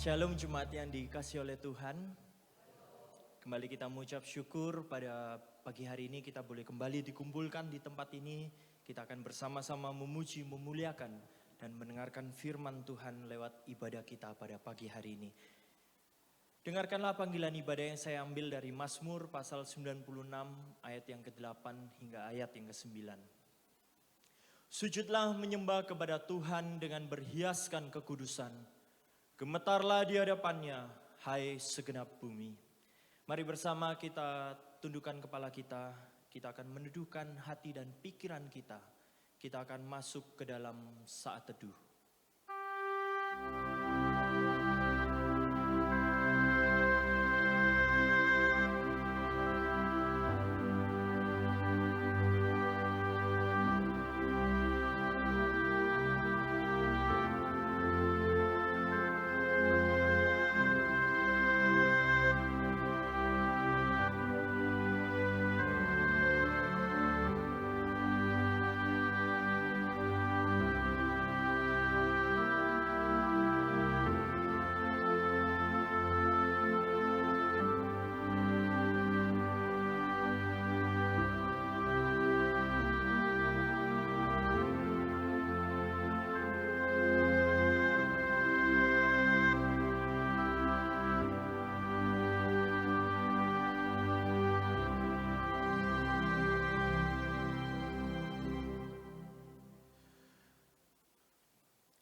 Shalom jemaat yang dikasihi oleh Tuhan. Kembali kita mengucap syukur pada pagi hari ini kita boleh kembali dikumpulkan di tempat ini. Kita akan bersama-sama memuji, memuliakan dan mendengarkan firman Tuhan lewat ibadah kita pada pagi hari ini. Dengarkanlah panggilan ibadah yang saya ambil dari Mazmur pasal 96 ayat yang ke-8 hingga ayat yang ke-9. Sujudlah menyembah kepada Tuhan dengan berhiaskan kekudusan. Gemetarlah di hadapannya, hai segenap bumi. Mari bersama kita tundukkan kepala kita akan menundukkan hati dan pikiran kita. Kita akan masuk ke dalam saat teduh.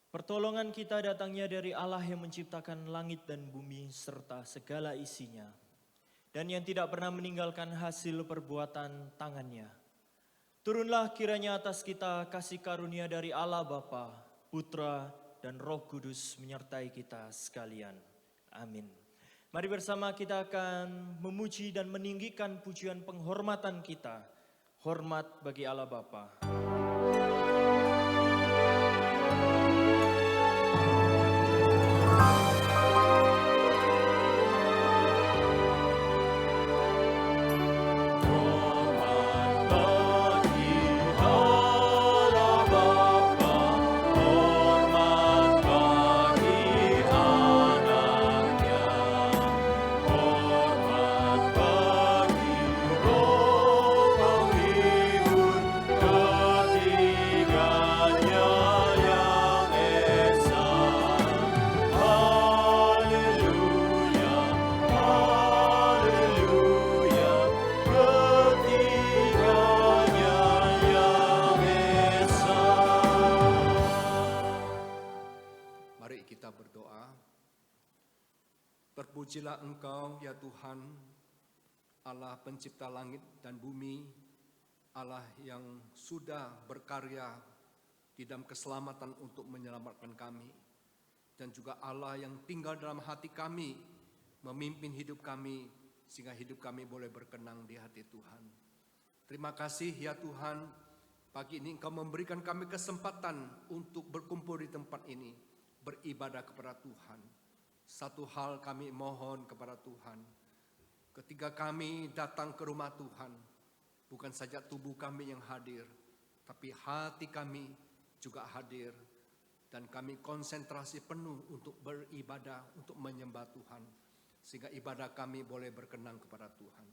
Pertolongan kita datangnya dari Allah yang menciptakan langit dan bumi serta segala isinya, dan yang tidak pernah meninggalkan hasil perbuatan tangannya. Turunlah kiranya atas kita kasih karunia dari Allah Bapa, Putra, dan Roh Kudus menyertai kita sekalian. Amin. Mari bersama kita akan memuji dan meninggikan pujian penghormatan kita. Hormat bagi Allah Bapa. Terpujilah Engkau ya Tuhan, Allah pencipta langit dan bumi, Allah yang sudah berkarya di dalam keselamatan untuk menyelamatkan kami, dan juga Allah yang tinggal dalam hati kami, memimpin hidup kami, sehingga hidup kami boleh berkenang di hati Tuhan. Terima kasih ya Tuhan, pagi ini Engkau memberikan kami kesempatan untuk berkumpul di tempat ini, beribadah kepada Tuhan. Satu hal kami mohon kepada Tuhan, ketika kami datang ke rumah Tuhan, bukan saja tubuh kami yang hadir, tapi hati kami juga hadir, dan kami konsentrasi penuh untuk beribadah, untuk menyembah Tuhan, sehingga ibadah kami boleh berkenan kepada Tuhan.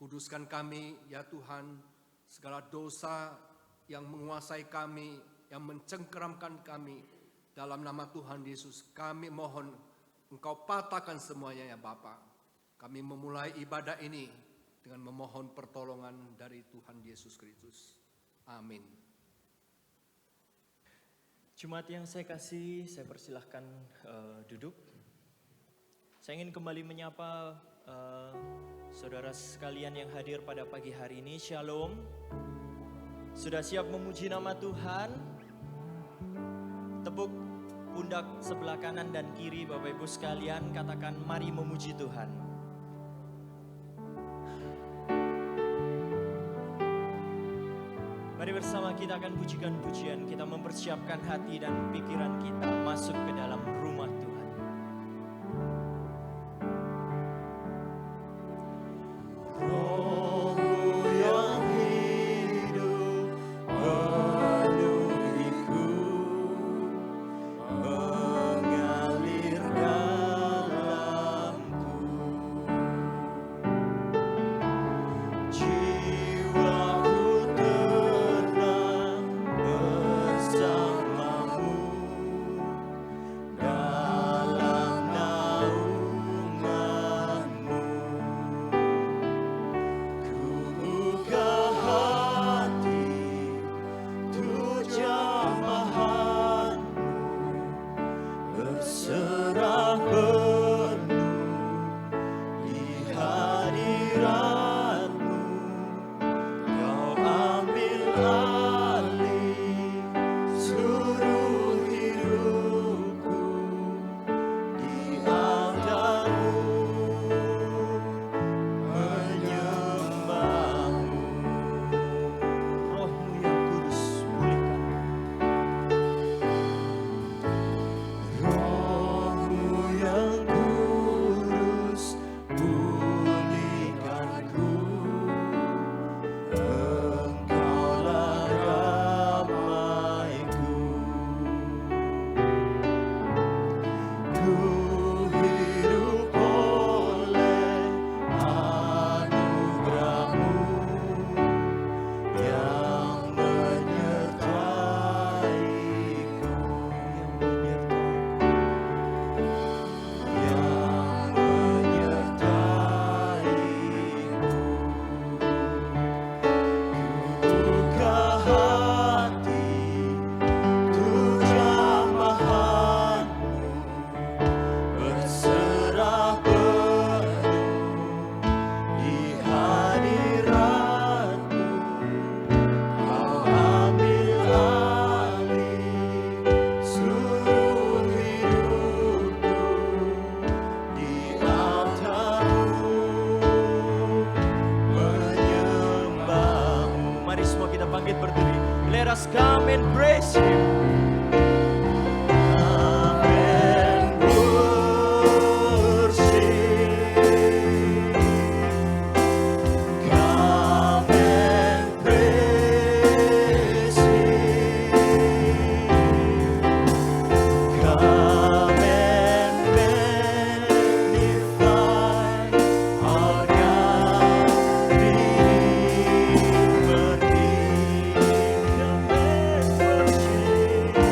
Kuduskan kami ya Tuhan, segala dosa yang menguasai kami, yang mencengkeramkan kami, dalam nama Tuhan Yesus kami mohon Engkau patahkan semuanya ya Bapa. Kami memulai ibadah ini dengan memohon pertolongan dari Tuhan Yesus Kristus. Amin. Jemaat yang saya kasih, saya persilahkan duduk. Saya ingin kembali menyapa saudara sekalian yang hadir pada pagi hari ini. Shalom. Sudah siap memuji nama Tuhan? Tepuk pundak sebelah kanan dan kiri Bapak Ibu sekalian, katakan mari memuji Tuhan. Mari bersama kita akan pujikan pujian, kita mempersiapkan hati dan pikiran kita masuk ke dalam rumah Tuhan. Mengalirkan Mari semua kita bangkit berdiri. Let us come and praise Him. Come and worship. Come and praise Him. Come and magnify our God. Come and worship.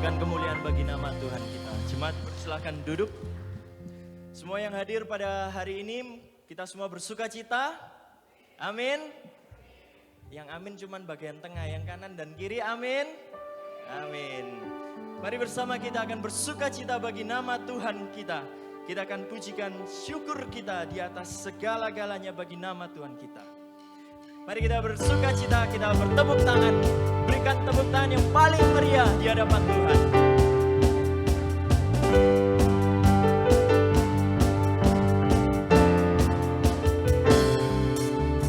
Berikan kemuliaan bagi nama Tuhan kita. Jemaat silakan duduk. Semua yang hadir pada hari ini, kita semua bersuka cita. Amin. Yang amin cuman bagian tengah, yang kanan dan kiri amin. Amin. Mari bersama kita akan bersuka cita bagi nama Tuhan kita. Kita akan pujikan syukur kita di atas segala-galanya bagi nama Tuhan kita. Mari kita bersuka cita, kita bertepuk tangan. Berikan tepuk tangan yang paling meriah di hadapan Tuhan.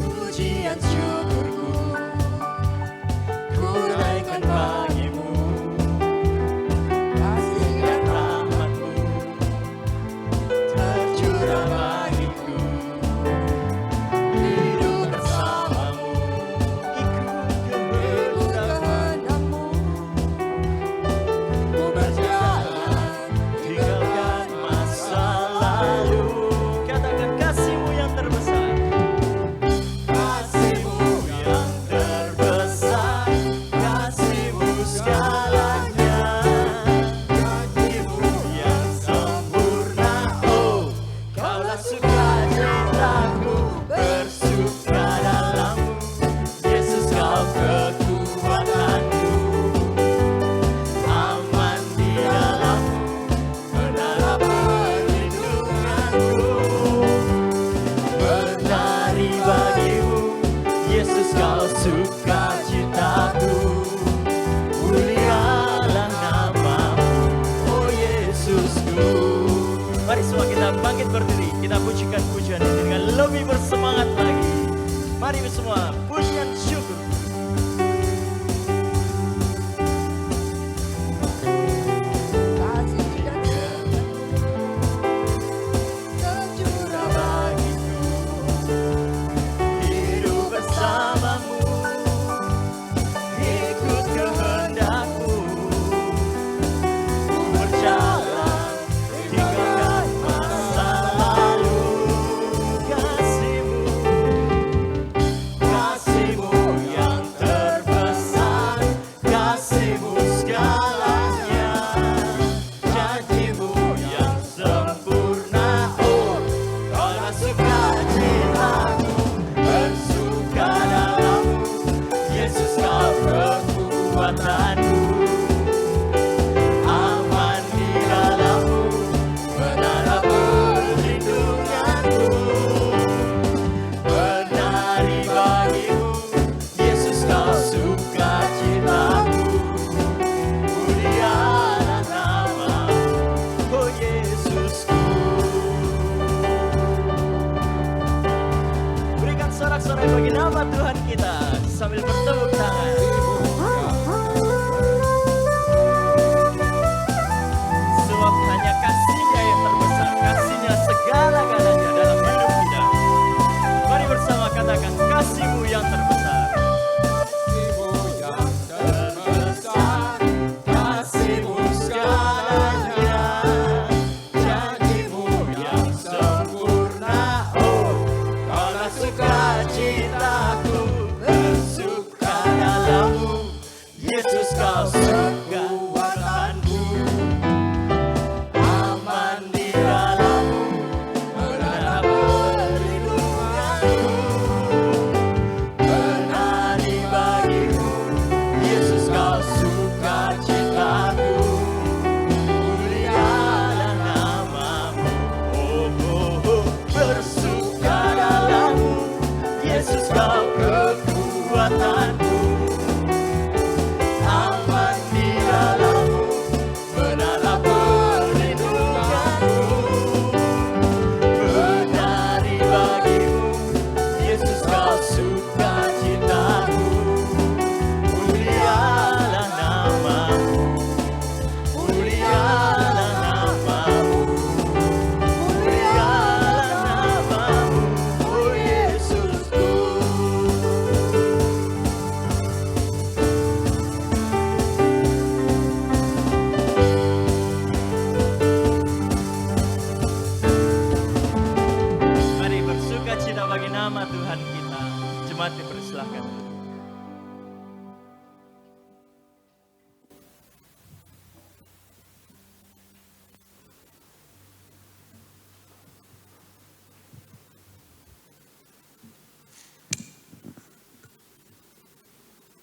Pujian syukurku ku naikkan bagimu, kasih dan rahmatmu tercurah bagiku. Hidup bersamamu, ikut kehendakmu,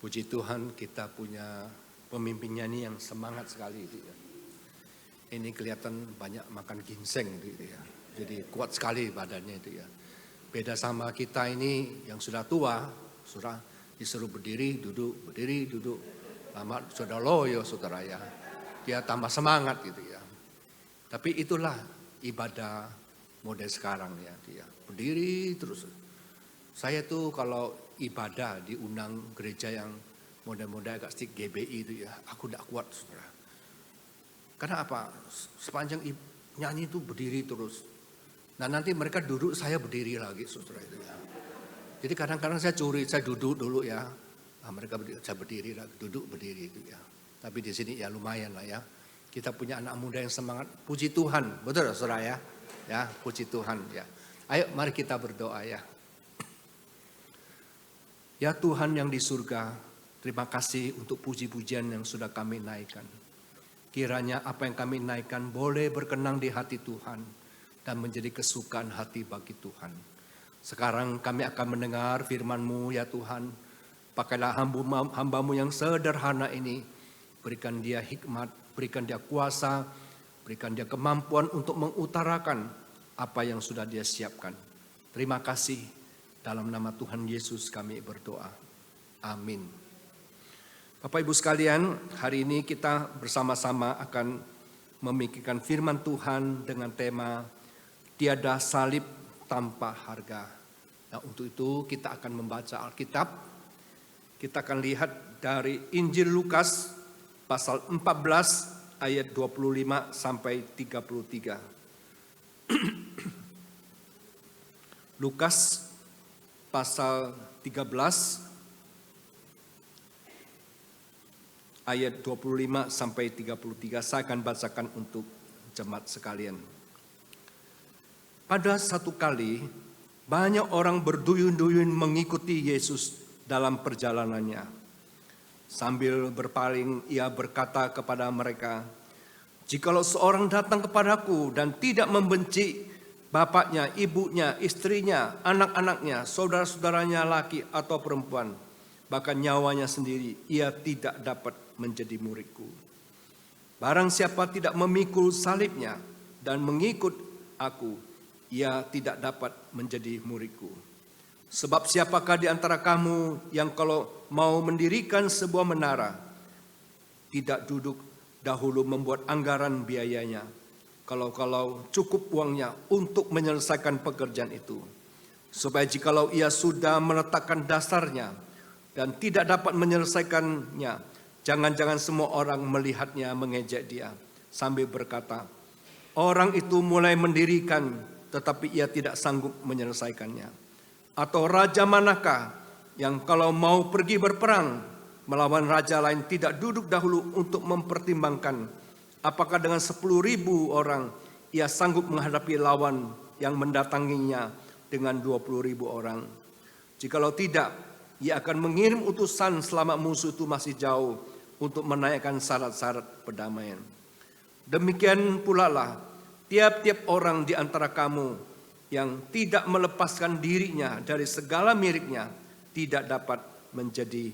Puji Tuhan kita punya pemimpin nyanyi yang semangat sekali itu ya. Ini kelihatan banyak makan ginseng gitu ya. Jadi kuat sekali badannya itu ya. Beda sama kita ini yang sudah tua, sudah disuruh berdiri, duduk, berdiri, duduk. Lama sudah loyo saudara ya. Dia tambah semangat gitu ya. Tapi itulah ibadah model sekarang ya. Dia berdiri terus. Saya tuh kalau ibadah diundang gereja yang model-model agak sedikit GBI itu ya, aku tidak kuat saudara. Karena apa? Sepanjang nyanyi itu berdiri terus. Nah nanti mereka duduk, saya berdiri lagi saudara itu ya. Jadi kadang-kadang saya curi, saya duduk dulu ya. Nah, mereka berdiri, saya berdiri lagi, duduk berdiri itu ya. Tapi di sini ya lumayan lah ya. Kita punya anak muda yang semangat. Puji Tuhan, betul saudara ya? Ya, puji Tuhan ya. Ayo mari kita berdoa ya. Ya Tuhan yang di surga, terima kasih untuk puji-pujian yang sudah kami naikkan. Kiranya apa yang kami naikkan boleh berkenang di hati Tuhan dan menjadi kesukaan hati bagi Tuhan. Sekarang kami akan mendengar firman-Mu ya Tuhan. Pakailah hamba-Mu yang sederhana ini. Berikan dia hikmat, berikan dia kuasa, berikan dia kemampuan untuk mengutarakan apa yang sudah dia siapkan. Terima kasih. Dalam nama Tuhan Yesus kami berdoa. Amin. Bapak Ibu sekalian, hari ini kita bersama-sama akan memikirkan firman Tuhan dengan tema tiada salib tanpa harga. Nah, untuk itu kita akan membaca Alkitab. Kita akan lihat dari Injil Lukas pasal 14 ayat 25 sampai 33. Lukas pasal 13 ayat 25 sampai 33. Saya akan bacakan untuk jemaat sekalian. Pada satu kali banyak orang berduyun-duyun mengikuti Yesus dalam perjalanannya. Sambil berpaling ia berkata kepada mereka, "Jikalau seorang datang kepadaku dan tidak membenci bapaknya, ibunya, istrinya, anak-anaknya, saudara-saudaranya laki atau perempuan, bahkan nyawanya sendiri, ia tidak dapat menjadi muridku. Barang siapa tidak memikul salibnya dan mengikut aku, ia tidak dapat menjadi muridku. Sebab siapakah di antara kamu yang kalau mau mendirikan sebuah menara, tidak duduk dahulu membuat anggaran biayanya, kalau cukup uangnya untuk menyelesaikan pekerjaan itu. Supaya jikalau ia sudah meletakkan dasarnya dan tidak dapat menyelesaikannya, jangan-jangan semua orang melihatnya mengejek dia sambil berkata, orang itu mulai mendirikan tetapi ia tidak sanggup menyelesaikannya. Atau raja manakah yang kalau mau pergi berperang melawan raja lain tidak duduk dahulu untuk mempertimbangkan apakah dengan 10.000 orang ia sanggup menghadapi lawan yang mendatanginya dengan 20.000 orang. Jikalau tidak, ia akan mengirim utusan selama musuh itu masih jauh untuk menaikkan syarat-syarat perdamaian. Demikian pula lah tiap-tiap orang di antara kamu yang tidak melepaskan dirinya dari segala miliknya tidak dapat menjadi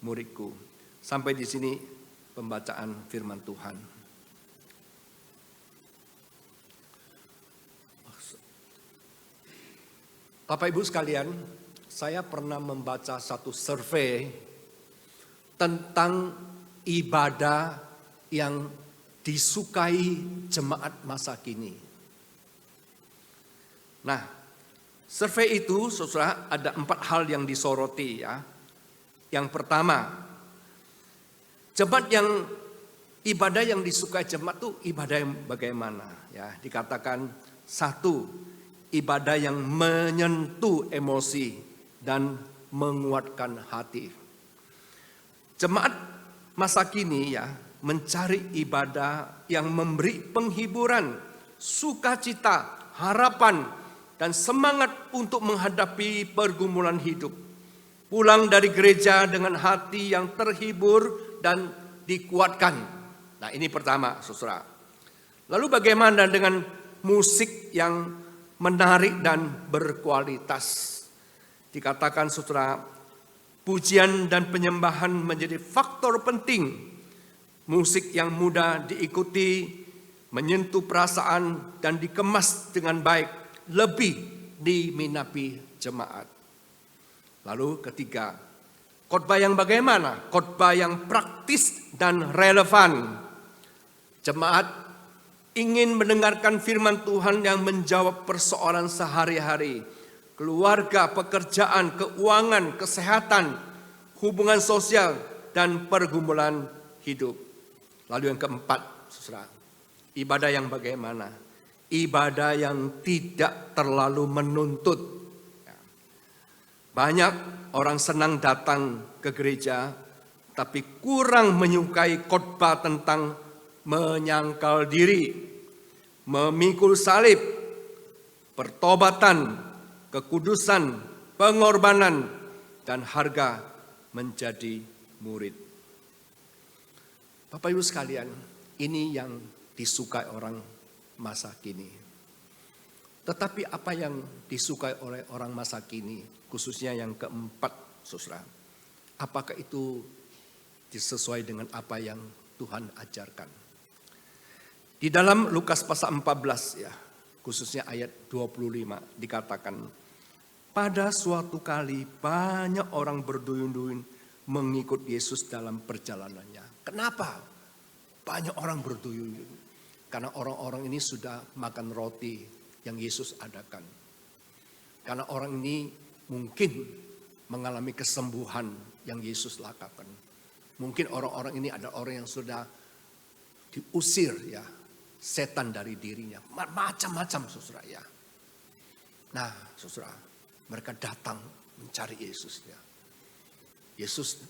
muridku." Sampai di sini pembacaan firman Tuhan. Bapak Ibu sekalian, saya pernah membaca satu survei tentang ibadah yang disukai jemaat masa kini. Nah, survei itu saudara ada 4 hal yang disoroti ya. Yang pertama, jemaat yang ibadah yang disukai jemaat itu ibadah yang bagaimana ya? Dikatakan 1, ibadah yang menyentuh emosi dan menguatkan hati. Jemaat masa kini ya mencari ibadah yang memberi penghiburan, sukacita, harapan, dan semangat untuk menghadapi pergumulan hidup. Pulang dari gereja dengan hati yang terhibur dan dikuatkan. Nah ini pertama saudara. Lalu bagaimana dengan musik yang menarik dan berkualitas? Dikatakan saudara, Pujian dan penyembahan menjadi faktor penting. Musik yang mudah diikuti, menyentuh perasaan dan dikemas dengan baik, lebih diminati jemaat. Lalu ketiga, khotbah yang bagaimana? Khotbah yang praktis dan relevan. Jemaat ingin mendengarkan firman Tuhan yang menjawab persoalan sehari-hari, keluarga, pekerjaan, keuangan, kesehatan, hubungan sosial, dan pergumulan hidup. Lalu yang keempat, saudara, ibadah yang bagaimana? Ibadah yang tidak terlalu menuntut. Banyak orang senang datang ke gereja, tapi kurang menyukai khotbah tentang menyangkal diri, memikul salib, pertobatan, kekudusan, pengorbanan, dan harga menjadi murid. Bapak Ibu sekalian, ini yang disukai orang masa kini. Tetapi apa yang disukai oleh orang masa kini, khususnya yang keempat, saudara, apakah itu disesuai dengan apa yang Tuhan ajarkan? Di dalam Lukas pasal 14 ya, khususnya ayat 25 dikatakan, pada suatu kali banyak orang berduyun-duyun mengikut Yesus dalam perjalanannya. Kenapa banyak orang berduyun-duyun? Karena orang-orang ini sudah makan roti yang Yesus adakan. Karena orang ini mungkin mengalami kesembuhan yang Yesus lakukan. Mungkin orang-orang ini adalah orang yang sudah diusir ya, setan dari dirinya. Macam-macam saudara ya. Nah saudara, mereka datang mencari Yesus ya. Yesus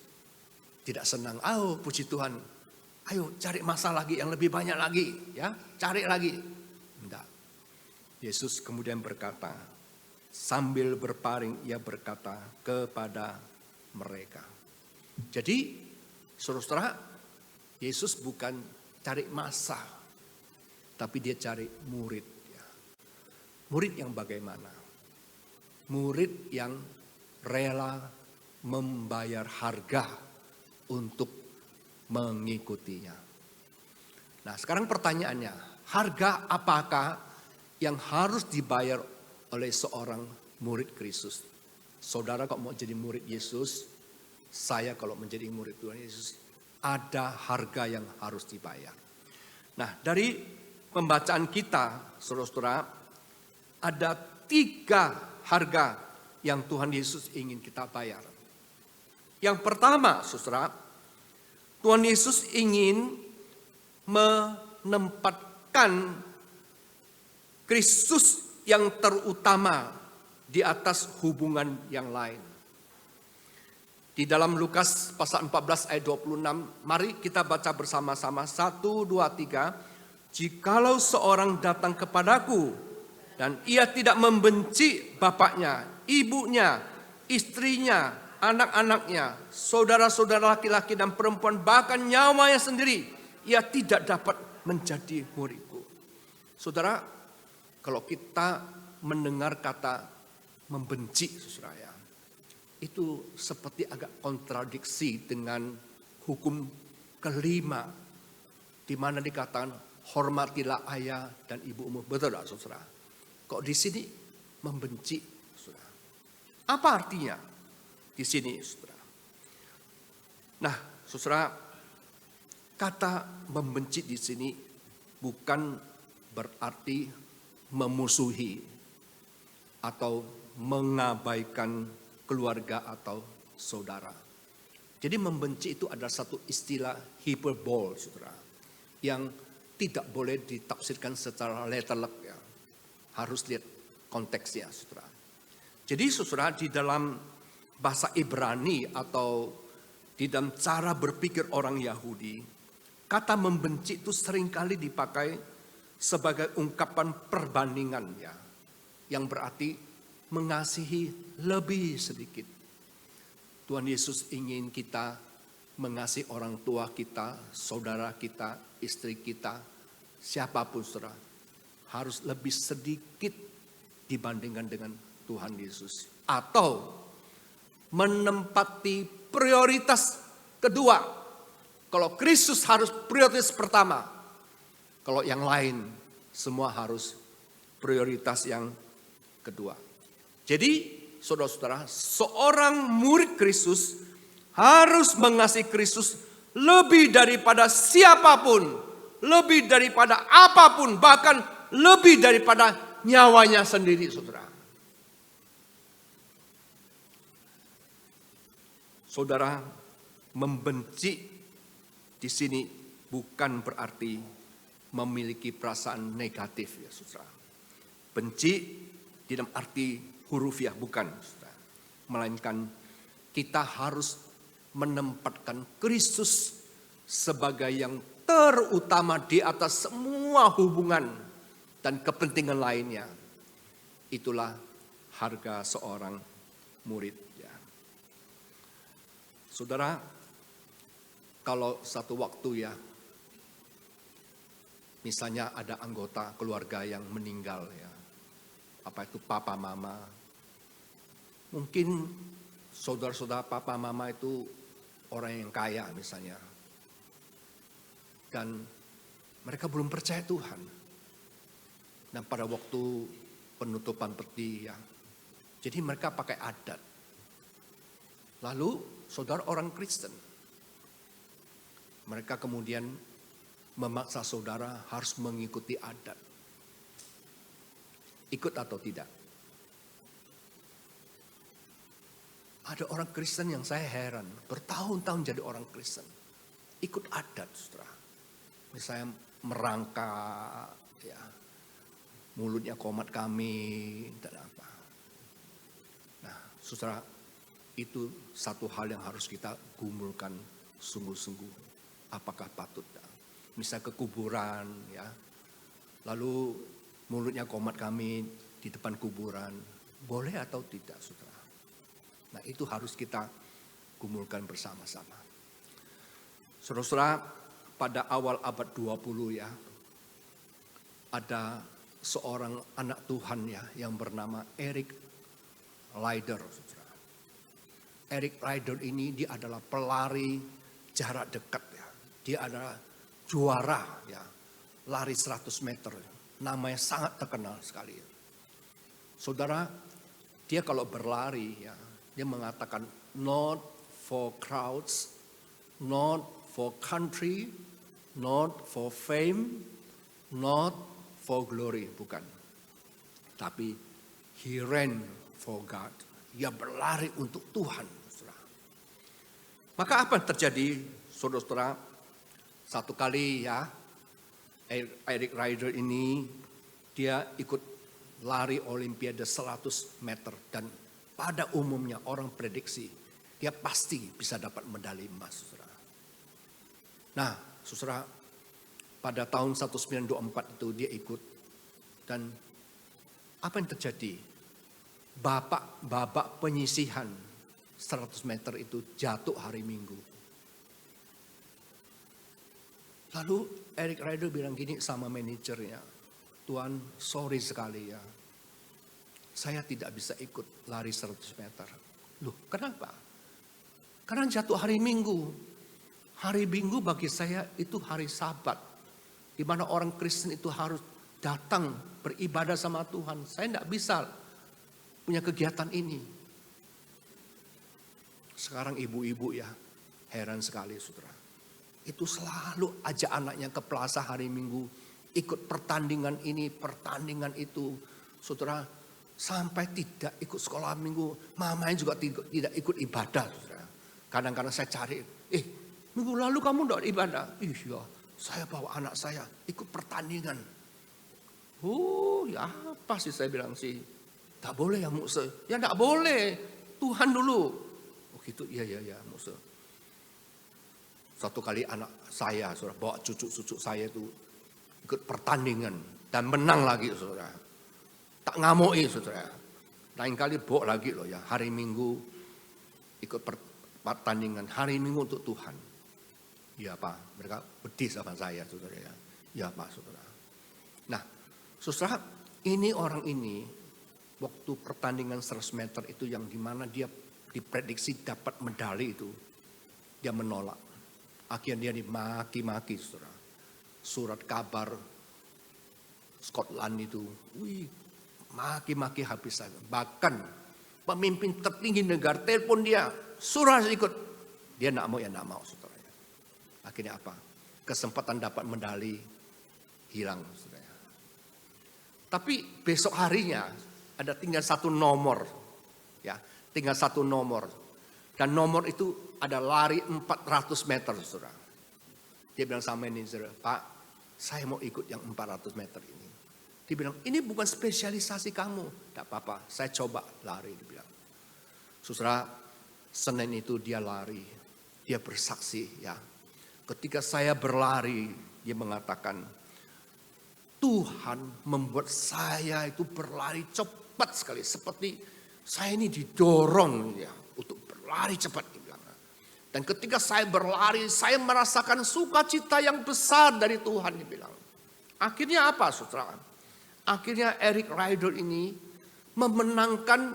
tidak senang, puji Tuhan, ayo cari masa lagi yang lebih banyak lagi ya, cari lagi. Enggak. Yesus kemudian berkata, sambil berpaling ia berkata kepada mereka. Jadi saudara, Yesus bukan cari masa, tapi dia cari murid. Ya. Murid yang bagaimana? Murid yang rela membayar harga untuk mengikutinya. Nah sekarang pertanyaannya, harga apakah yang harus dibayar oleh seorang murid Kristus? Saudara kalau mau jadi murid Yesus, saya kalau menjadi murid Tuhan Yesus, ada harga yang harus dibayar. Nah dari pembacaan kita, saudara-saudara, ada 3 harga yang Tuhan Yesus ingin kita bayar. Yang pertama, saudara, Tuhan Yesus ingin menempatkan Kristus yang terutama di atas hubungan yang lain. Di dalam Lukas pasal 14 ayat 26, mari kita baca bersama-sama 1, 2, 3. Jikalau seorang datang kepadaku dan ia tidak membenci bapaknya, ibunya, istrinya, anak-anaknya, saudara-saudara laki-laki dan perempuan, bahkan nyawanya sendiri, ia tidak dapat menjadi muridku. Saudara, kalau kita mendengar kata membenci, saudara ya, itu seperti agak kontradiksi dengan hukum kelima, di mana dikatakan hormatilah ayah dan ibumu. Betul tak, saudara? Kok di sini membenci, saudara? Apa artinya di sini, saudara? Nah, saudara, kata membenci di sini bukan berarti memusuhi atau mengabaikan keluarga atau saudara. Jadi membenci itu adalah satu istilah hiperbol, saudara, yang tidak boleh ditafsirkan secara letterlek ya. Harus lihat konteksnya, saudara. Jadi saudara, di dalam bahasa Ibrani atau di dalam cara berpikir orang Yahudi, kata membenci itu seringkali dipakai sebagai ungkapan perbandingan ya, yang berarti mengasihi lebih sedikit. Tuhan Yesus ingin kita mengasihi orang tua kita, saudara kita, istri kita, siapapun saudara, harus lebih sedikit dibandingkan dengan Tuhan Yesus. Atau menempati prioritas kedua. Kalau Kristus harus prioritas pertama, kalau yang lain semua harus prioritas yang kedua. Jadi saudara-saudara, seorang murid Kristus harus mengasihi Kristus lebih daripada siapapun, lebih daripada apapun, bahkan lebih daripada nyawanya sendiri, saudara. Saudara, membenci di sini bukan berarti memiliki perasaan negatif, ya saudara. Benci di dalam arti hurufiah bukan, saudara. Melainkan kita harus menempatkan Kristus sebagai yang terutama di atas semua hubungan dan kepentingan lainnya. Itulah harga seorang murid. Ya. Saudara, kalau satu waktu ya, misalnya ada anggota keluarga yang meninggal ya, apa itu papa mama, mungkin saudara-saudara papa mama itu orang yang kaya misalnya, dan mereka belum percaya Tuhan. Dan pada waktu penutupan peti ya, jadi mereka pakai adat. Lalu saudara orang Kristen, mereka kemudian memaksa saudara harus mengikuti adat. Ikut atau tidak? Ada orang Kristen yang saya heran, bertahun-tahun jadi orang Kristen. Ikut adat, saudara. Misalnya merangkak, ya, mulutnya komat kami, dan apa. Nah, saudara, itu satu hal yang harus kita gumulkan sungguh-sungguh. Apakah patut? Misalnya ke kuburan, ya, lalu mulutnya komat kami di depan kuburan, boleh atau tidak, saudara? Nah, itu harus kita gumulkan bersama-sama. Saudara-saudara, pada awal abad 20 ya, ada seorang anak Tuhan ya yang bernama Eric Liddell, saudara. Eric Liddell ini dia adalah pelari jarak dekat ya. Dia adalah juara ya, lari 100 meter. Namanya sangat terkenal sekali. Saudara, dia kalau berlari ya, dia mengatakan not for crowds, not for country, not for fame, not for glory, bukan. Tapi he ran for God. Dia berlari untuk Tuhan. Saudara. Maka apa yang terjadi, saudara-saudara? Satu kali ya, Eric Liddell ini dia ikut lari Olimpiade 100 meter dan pada umumnya orang prediksi dia pasti bisa dapat medali emas, saudara. Nah, saudara, pada tahun 1924 itu dia ikut dan apa yang terjadi? Babak penyisihan 100 meter itu jatuh hari Minggu. Lalu Eric Liddell bilang gini sama manajernya, Tuan, sorry sekali ya, saya tidak bisa ikut lari 100 meter. Loh, kenapa? Karena jatuh hari Minggu. Hari Minggu bagi saya itu hari Sabat, di mana orang Kristen itu harus datang beribadah sama Tuhan. Saya tidak bisa punya kegiatan ini. Sekarang ibu-ibu ya, heran sekali, saudara. Itu selalu ajak anaknya ke plaza hari Minggu, ikut pertandingan ini, pertandingan itu. Saudara, sampai tidak ikut sekolah Minggu, mamanya juga tidak ikut ibadah. Saudara. Kadang-kadang saya cari, minggu lalu kamu tidak ibadah? Iya, saya bawa anak saya ikut pertandingan. Oh, ya apa sih saya bilang sih? Tak boleh ya Mukse. Ya tidak boleh, Tuhan dulu. Oh gitu, iya Mukse. Satu kali anak saya, saudara, bawa cucu-cucu saya itu ikut pertandingan dan menang lagi, saudara. Tak ngamui, saudara. Lain kali bawa lagi loh ya, hari Minggu ikut pertandingan, hari Minggu untuk Tuhan. Ya Pak, mereka pedih sama saya, saudara ya. Ya Pak, saudara. Nah, saudara, ini orang ini waktu pertandingan 100 meter itu yang dimana dia diprediksi dapat medali itu, dia menolak. Akhirnya dia dimaki-maki, saudara. Surat kabar Scotland itu, maki-maki habis saja. Bahkan pemimpin tertinggi negara telepon dia, suruh ikut. Dia nak mau, saudara. Akhirnya apa? Kesempatan dapat medali hilang, saudara. Tapi besok harinya ada tinggal satu nomor, ya, tinggal satu nomor. Dan nomor itu ada lari 400 meter, saudara. Dia bilang sama manajer, Pak, saya mau ikut yang 400 meter ini. Dia bilang, ini bukan spesialisasi kamu. Tidak apa-apa, saya coba lari. Dia bilang. Saudara, Senin itu dia lari. Dia bersaksi, ya. Ketika saya berlari, dia mengatakan, Tuhan membuat saya itu berlari cepat sekali. Seperti saya ini didorong, ya, untuk berlari cepat. Dia bilang. Dan ketika saya berlari, saya merasakan sukacita yang besar dari Tuhan. Dia bilang. Akhirnya apa, saudara? Akhirnya Eric Rider ini memenangkan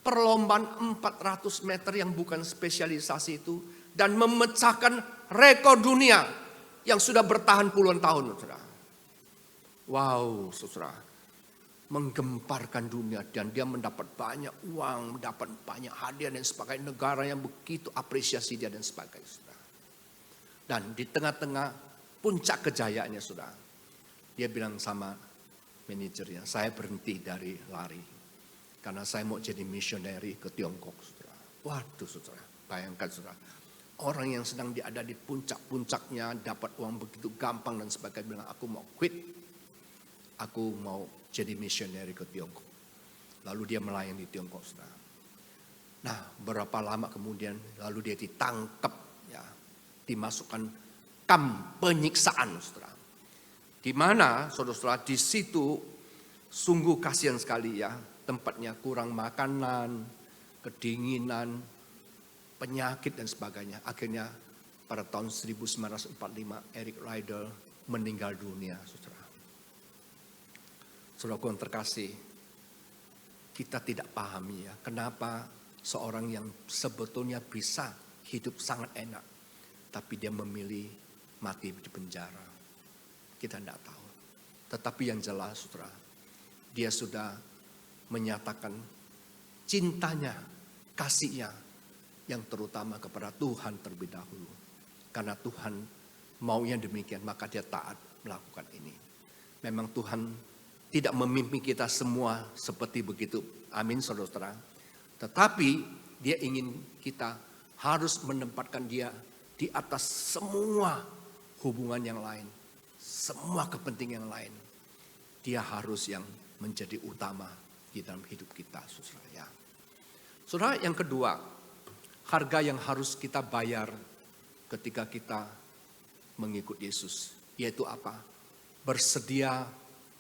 perlombaan 400 meter yang bukan spesialisasi itu. Dan memecahkan rekor dunia yang sudah bertahan puluhan tahun, saudara. Wow, saudara. Menggemparkan dunia dan dia mendapat banyak uang, mendapat banyak hadiah dan sebagainya. Negara yang begitu apresiasi dia dan sebagainya, saudara. Dan di tengah-tengah puncak kejayaannya, saudara. Dia bilang sama manajernya, saya berhenti dari lari. Karena saya mau jadi misioneri ke Tiongkok, saudara. Waduh, saudara. Bayangkan, saudara. Orang yang sedang ada di puncak-puncaknya, dapat uang begitu gampang dan sebagainya, bilang aku mau quit. Aku mau jadi misioneri ke Tiongkok. Lalu dia melayani di Tiongkok, saudara. Nah, berapa lama kemudian, lalu dia ditangkap, ya, dimasukkan kamp penyiksaan, saudara. Di mana, saudara-saudara, di situ sungguh kasihan sekali, ya, tempatnya kurang makanan, kedinginan, penyakit dan sebagainya. Akhirnya pada tahun 1945 Eric Rider meninggal dunia, saudara. Saudaraku yang terkasih, kita tidak pahami, ya, kenapa seorang yang sebetulnya bisa hidup sangat enak, tapi dia memilih mati di penjara. Kita tidak tahu. Tetapi yang jelas, saudara, dia sudah menyatakan cintanya, kasihnya, yang terutama kepada Tuhan terlebih dahulu. Karena Tuhan maunya demikian, maka dia taat melakukan ini. Memang Tuhan tidak memimpin kita semua seperti begitu. Amin, saudara-saudara. Tetapi dia ingin kita harus menempatkan dia di atas semua hubungan yang lain. Semua kepentingan yang lain. Dia harus yang menjadi utama di dalam hidup kita, saudara. Ya. Saudara, yang kedua, harga yang harus kita bayar ketika kita mengikut Yesus. Yaitu apa? Bersedia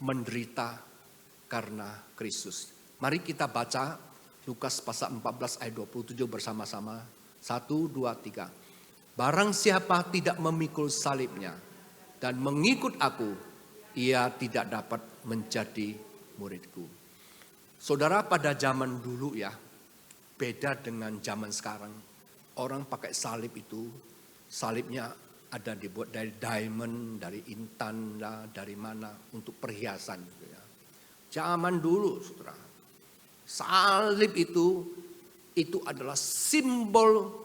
menderita karena Kristus. Mari kita baca Lukas pasal 14 ayat 27 bersama-sama. 1, 2, 3. Barang siapa tidak memikul salibnya dan mengikut aku, ia tidak dapat menjadi muridku. Saudara, pada zaman dulu, ya, beda dengan zaman sekarang. Orang pakai salib itu, salibnya ada dibuat dari diamond, dari intan, dari mana, untuk perhiasan. Gitu ya. Zaman dulu, saudara, salib itu adalah simbol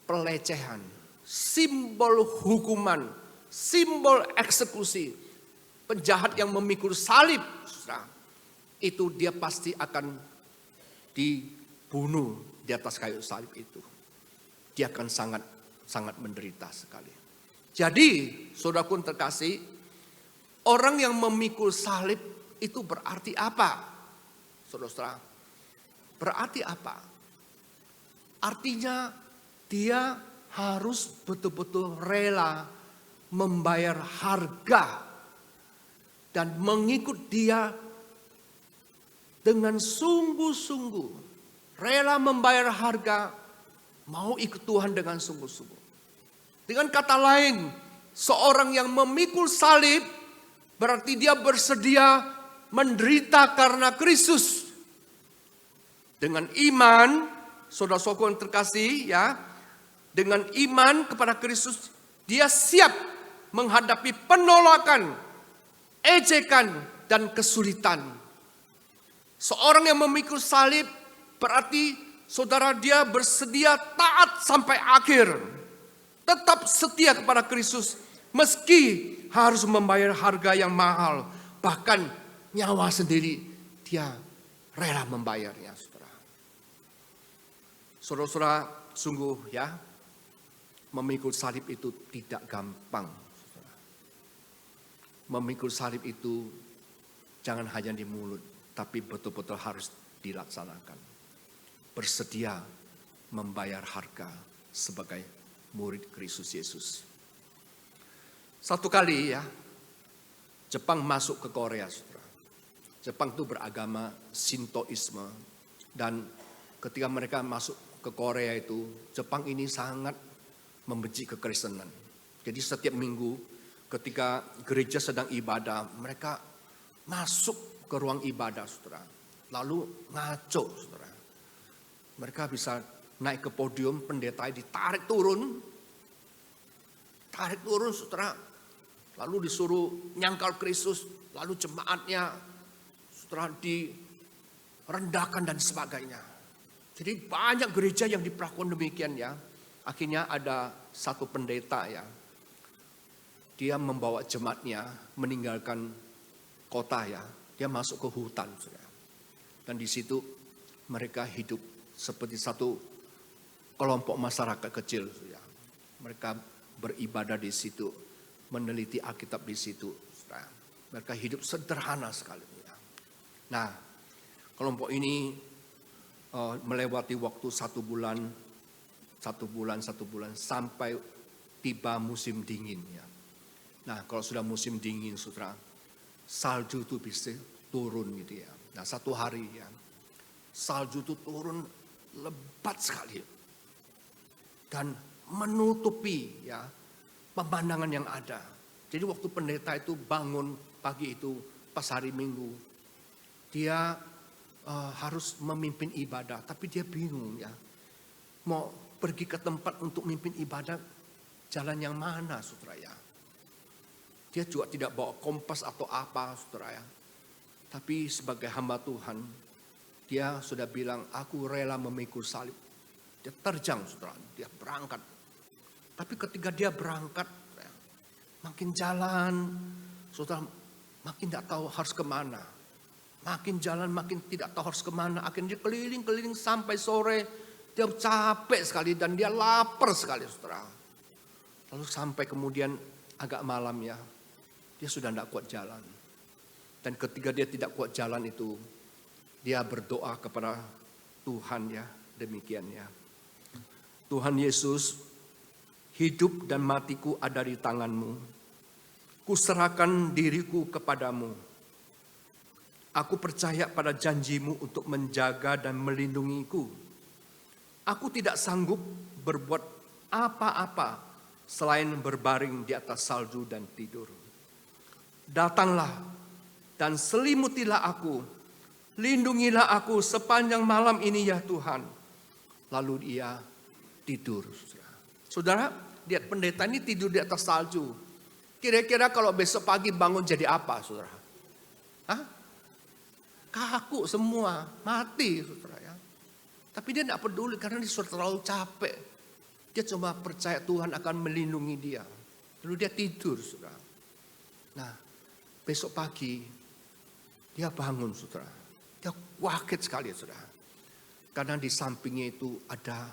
pelecehan, simbol hukuman, simbol eksekusi. Penjahat yang memikul salib, saudara, itu dia pasti akan dibunuh di atas kayu salib itu. Dia akan sangat menderita sekali. Jadi, saudaraku terkasih, orang yang memikul salib itu berarti apa? Saudara, berarti apa? Artinya dia harus betul-betul rela membayar harga dan mengikut dia dengan sungguh-sungguh. Rela membayar harga, mau ikut Tuhan dengan sungguh-sungguh. Dengan kata lain, seorang yang memikul salib berarti dia bersedia menderita karena Kristus. Dengan iman, saudara-saudaraku yang terkasih ya, dengan iman kepada Kristus, dia siap menghadapi penolakan, ejekan, dan kesulitan. Seorang yang memikul salib berarti saudara dia bersedia taat sampai akhir. Tetap setia kepada Kristus meski harus membayar harga yang mahal. Bahkan nyawa sendiri dia rela membayarnya, saudara. Saudara-saudara, sungguh ya, memikul salib itu tidak gampang. Saudara. Memikul salib itu jangan hanya di mulut, tapi betul-betul harus dilaksanakan. Bersedia membayar harga sebagai murid Kristus Yesus. Satu kali ya, Jepang masuk ke Korea, saudara. Jepang itu beragama Shintoisme. Dan ketika mereka masuk ke Korea itu, Jepang ini sangat membenci kekristenan. Jadi setiap minggu ketika gereja sedang ibadah, mereka masuk ke ruang ibadah, saudara. Lalu ngaco, saudara. Mereka bisa naik ke podium, pendeta ditarik turun, saudara. Lalu disuruh nyangkal Kristus, lalu jemaatnya, saudara, direndahkan dan sebagainya. Jadi banyak gereja yang diperlakukan demikian ya. Akhirnya ada satu pendeta ya, dia membawa jemaatnya meninggalkan kota ya, dia masuk ke hutan, saudara. Dan di situ mereka hidup seperti satu kelompok masyarakat kecil, saudara. Mereka beribadah di situ, meneliti Alkitab di situ, saudara. Mereka hidup sederhana sekali. Saudara. Nah, kelompok ini melewati waktu satu bulan sampai tiba musim dingin ya. Nah, kalau sudah musim dingin, saudara, salju itu bisa turun gitu ya. Nah, satu hari ya, salju itu turun lebat sekali dan menutupi ya pemandangan yang ada. Jadi waktu pendeta itu bangun pagi itu pas hari Minggu, dia harus memimpin ibadah, tapi dia bingung ya, mau pergi ke tempat untuk memimpin ibadah, jalan yang mana, saudara ya. Dia juga tidak bawa kompas atau apa, saudara ya. Tapi sebagai hamba Tuhan, dia sudah bilang, aku rela memikul salib. Dia terjang, saudara, dia berangkat. Tapi ketika dia berangkat, makin jalan, saudara, makin tidak tahu harus kemana. Makin jalan, makin tidak tahu harus kemana. Akhirnya dia keliling-keliling sampai sore. Dia capek sekali dan dia lapar sekali, saudara. Lalu sampai kemudian agak malam ya, dia sudah tidak kuat jalan. Dan ketika dia tidak kuat jalan itu, dia berdoa kepada Tuhan ya, demikian ya. Tuhan Yesus, hidup dan matiku ada di tangan-Mu. Kuserahkan diriku kepadamu. Aku percaya pada janji-Mu untuk menjaga dan melindungiku. Aku tidak sanggup berbuat apa-apa selain berbaring di atas salju dan tidur. Datanglah dan selimutilah aku. Lindungilah aku sepanjang malam ini ya Tuhan. Lalu dia tidur. Saudara, lihat pendeta ini tidur di atas salju. Kira-kira kalau besok pagi bangun jadi apa, saudara? Hah? Kaku semua, mati, saudara ya. Tapi dia tidak peduli karena dia sudah terlalu capek. Dia cuma percaya Tuhan akan melindungi dia. Lalu dia tidur, saudara. Nah, besok pagi dia bangun, saudara. Dia kaget sekali, saudara. Karena di sampingnya itu ada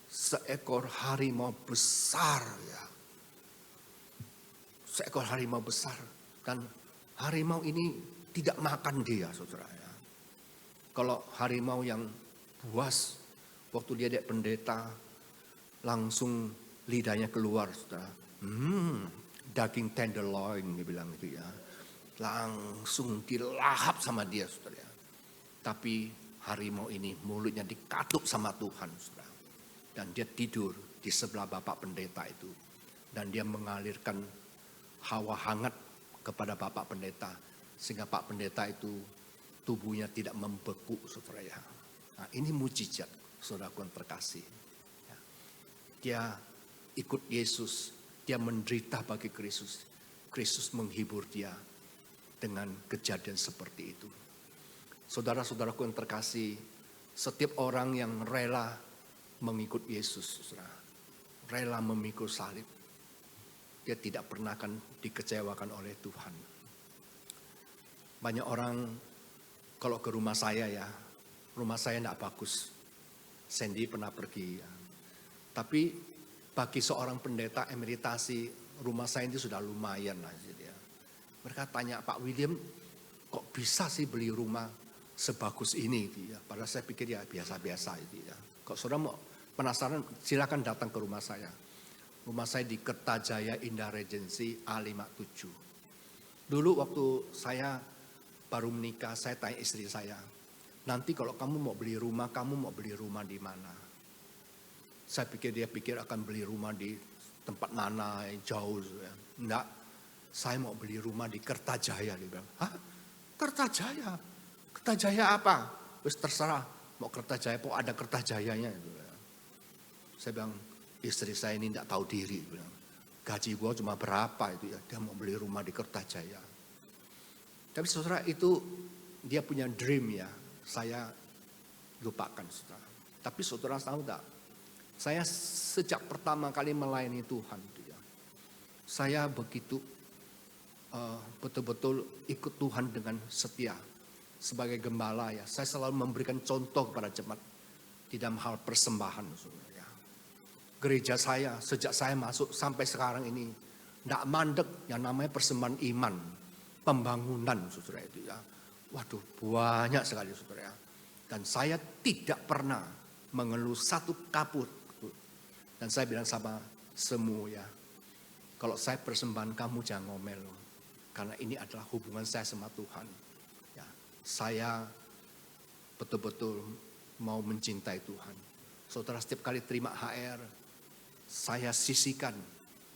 seekor harimau besar, ya. Seekor harimau besar. Dan harimau ini tidak makan dia, saudara ya. Kalau harimau yang buas, waktu dia lihat pendeta, langsung lidahnya keluar, saudara. Daging tenderloin, dia bilang itu ya. Langsung dilahap sama dia, saudara. Tapi harimau ini mulutnya dikatuk sama Tuhan, saudara. Dan dia tidur di sebelah bapak pendeta itu. Dan dia mengalirkan hawa hangat kepada bapak pendeta. Sehingga Pak Pendeta itu tubuhnya tidak membeku, saudara ya. Nah, ini mujizat. saudaraku yang terkasih. Ya. Dia ikut Yesus, dia menderita bagi Kristus. Kristus menghibur dia dengan kejadian seperti itu. Saudara-saudaraku yang terkasih, setiap orang yang rela mengikut Yesus, saudara, rela memikul salib, dia tidak pernah akan dikecewakan oleh Tuhan. Banyak orang kalau ke rumah saya ya, rumah saya tidak bagus. Sandy pernah pergi ya. Tapi bagi seorang pendeta emeritasi, rumah saya itu sudah lumayan lah. Ya. Mereka tanya, Pak William, kok bisa sih beli rumah sebagus ini? Ya. Padahal saya pikir ya biasa-biasa. Ya. Kok saudara mau penasaran, silakan datang ke rumah saya. Rumah saya di Kertajaya Indah Regency A57. Dulu waktu saya baru menikah, saya tanya istri saya, nanti kalau kamu mau beli rumah, kamu mau beli rumah di mana? Saya pikir dia pikir akan beli rumah di tempat mana yang jauh. Ya. Enggak, saya mau beli rumah di Kertajaya. Dia bilang, hah? Kertajaya? Kertajaya apa? Terus terserah, mau Kertajaya, kok ada Kertajayanya. Saya bilang, istri saya ini tidak tahu diri. Bilang, gaji gua cuma berapa itu ya, dia mau beli rumah di Kertajaya. Tapi saudara itu dia punya dream ya, saya lupakan saudara. Tapi saudara tahu tak, saya sejak pertama kali melayani Tuhan, saya begitu betul-betul ikut Tuhan dengan setia. Sebagai gembala ya, saya selalu memberikan contoh kepada jemaat di dalam hal persembahan. Saudara, ya. Gereja saya sejak saya masuk sampai sekarang ini tidak mandek yang namanya persembahan iman. Pembangunan saudara itu ya. Waduh banyak sekali saudara ya. Dan saya tidak pernah mengeluh satu kaput. Dan saya bilang sama semua ya. Kalau saya persembahan kamu jangan ngomel. Karena ini adalah hubungan saya sama Tuhan. Ya, saya betul-betul mau mencintai Tuhan. Saudara setiap kali terima HR. Saya sisihkan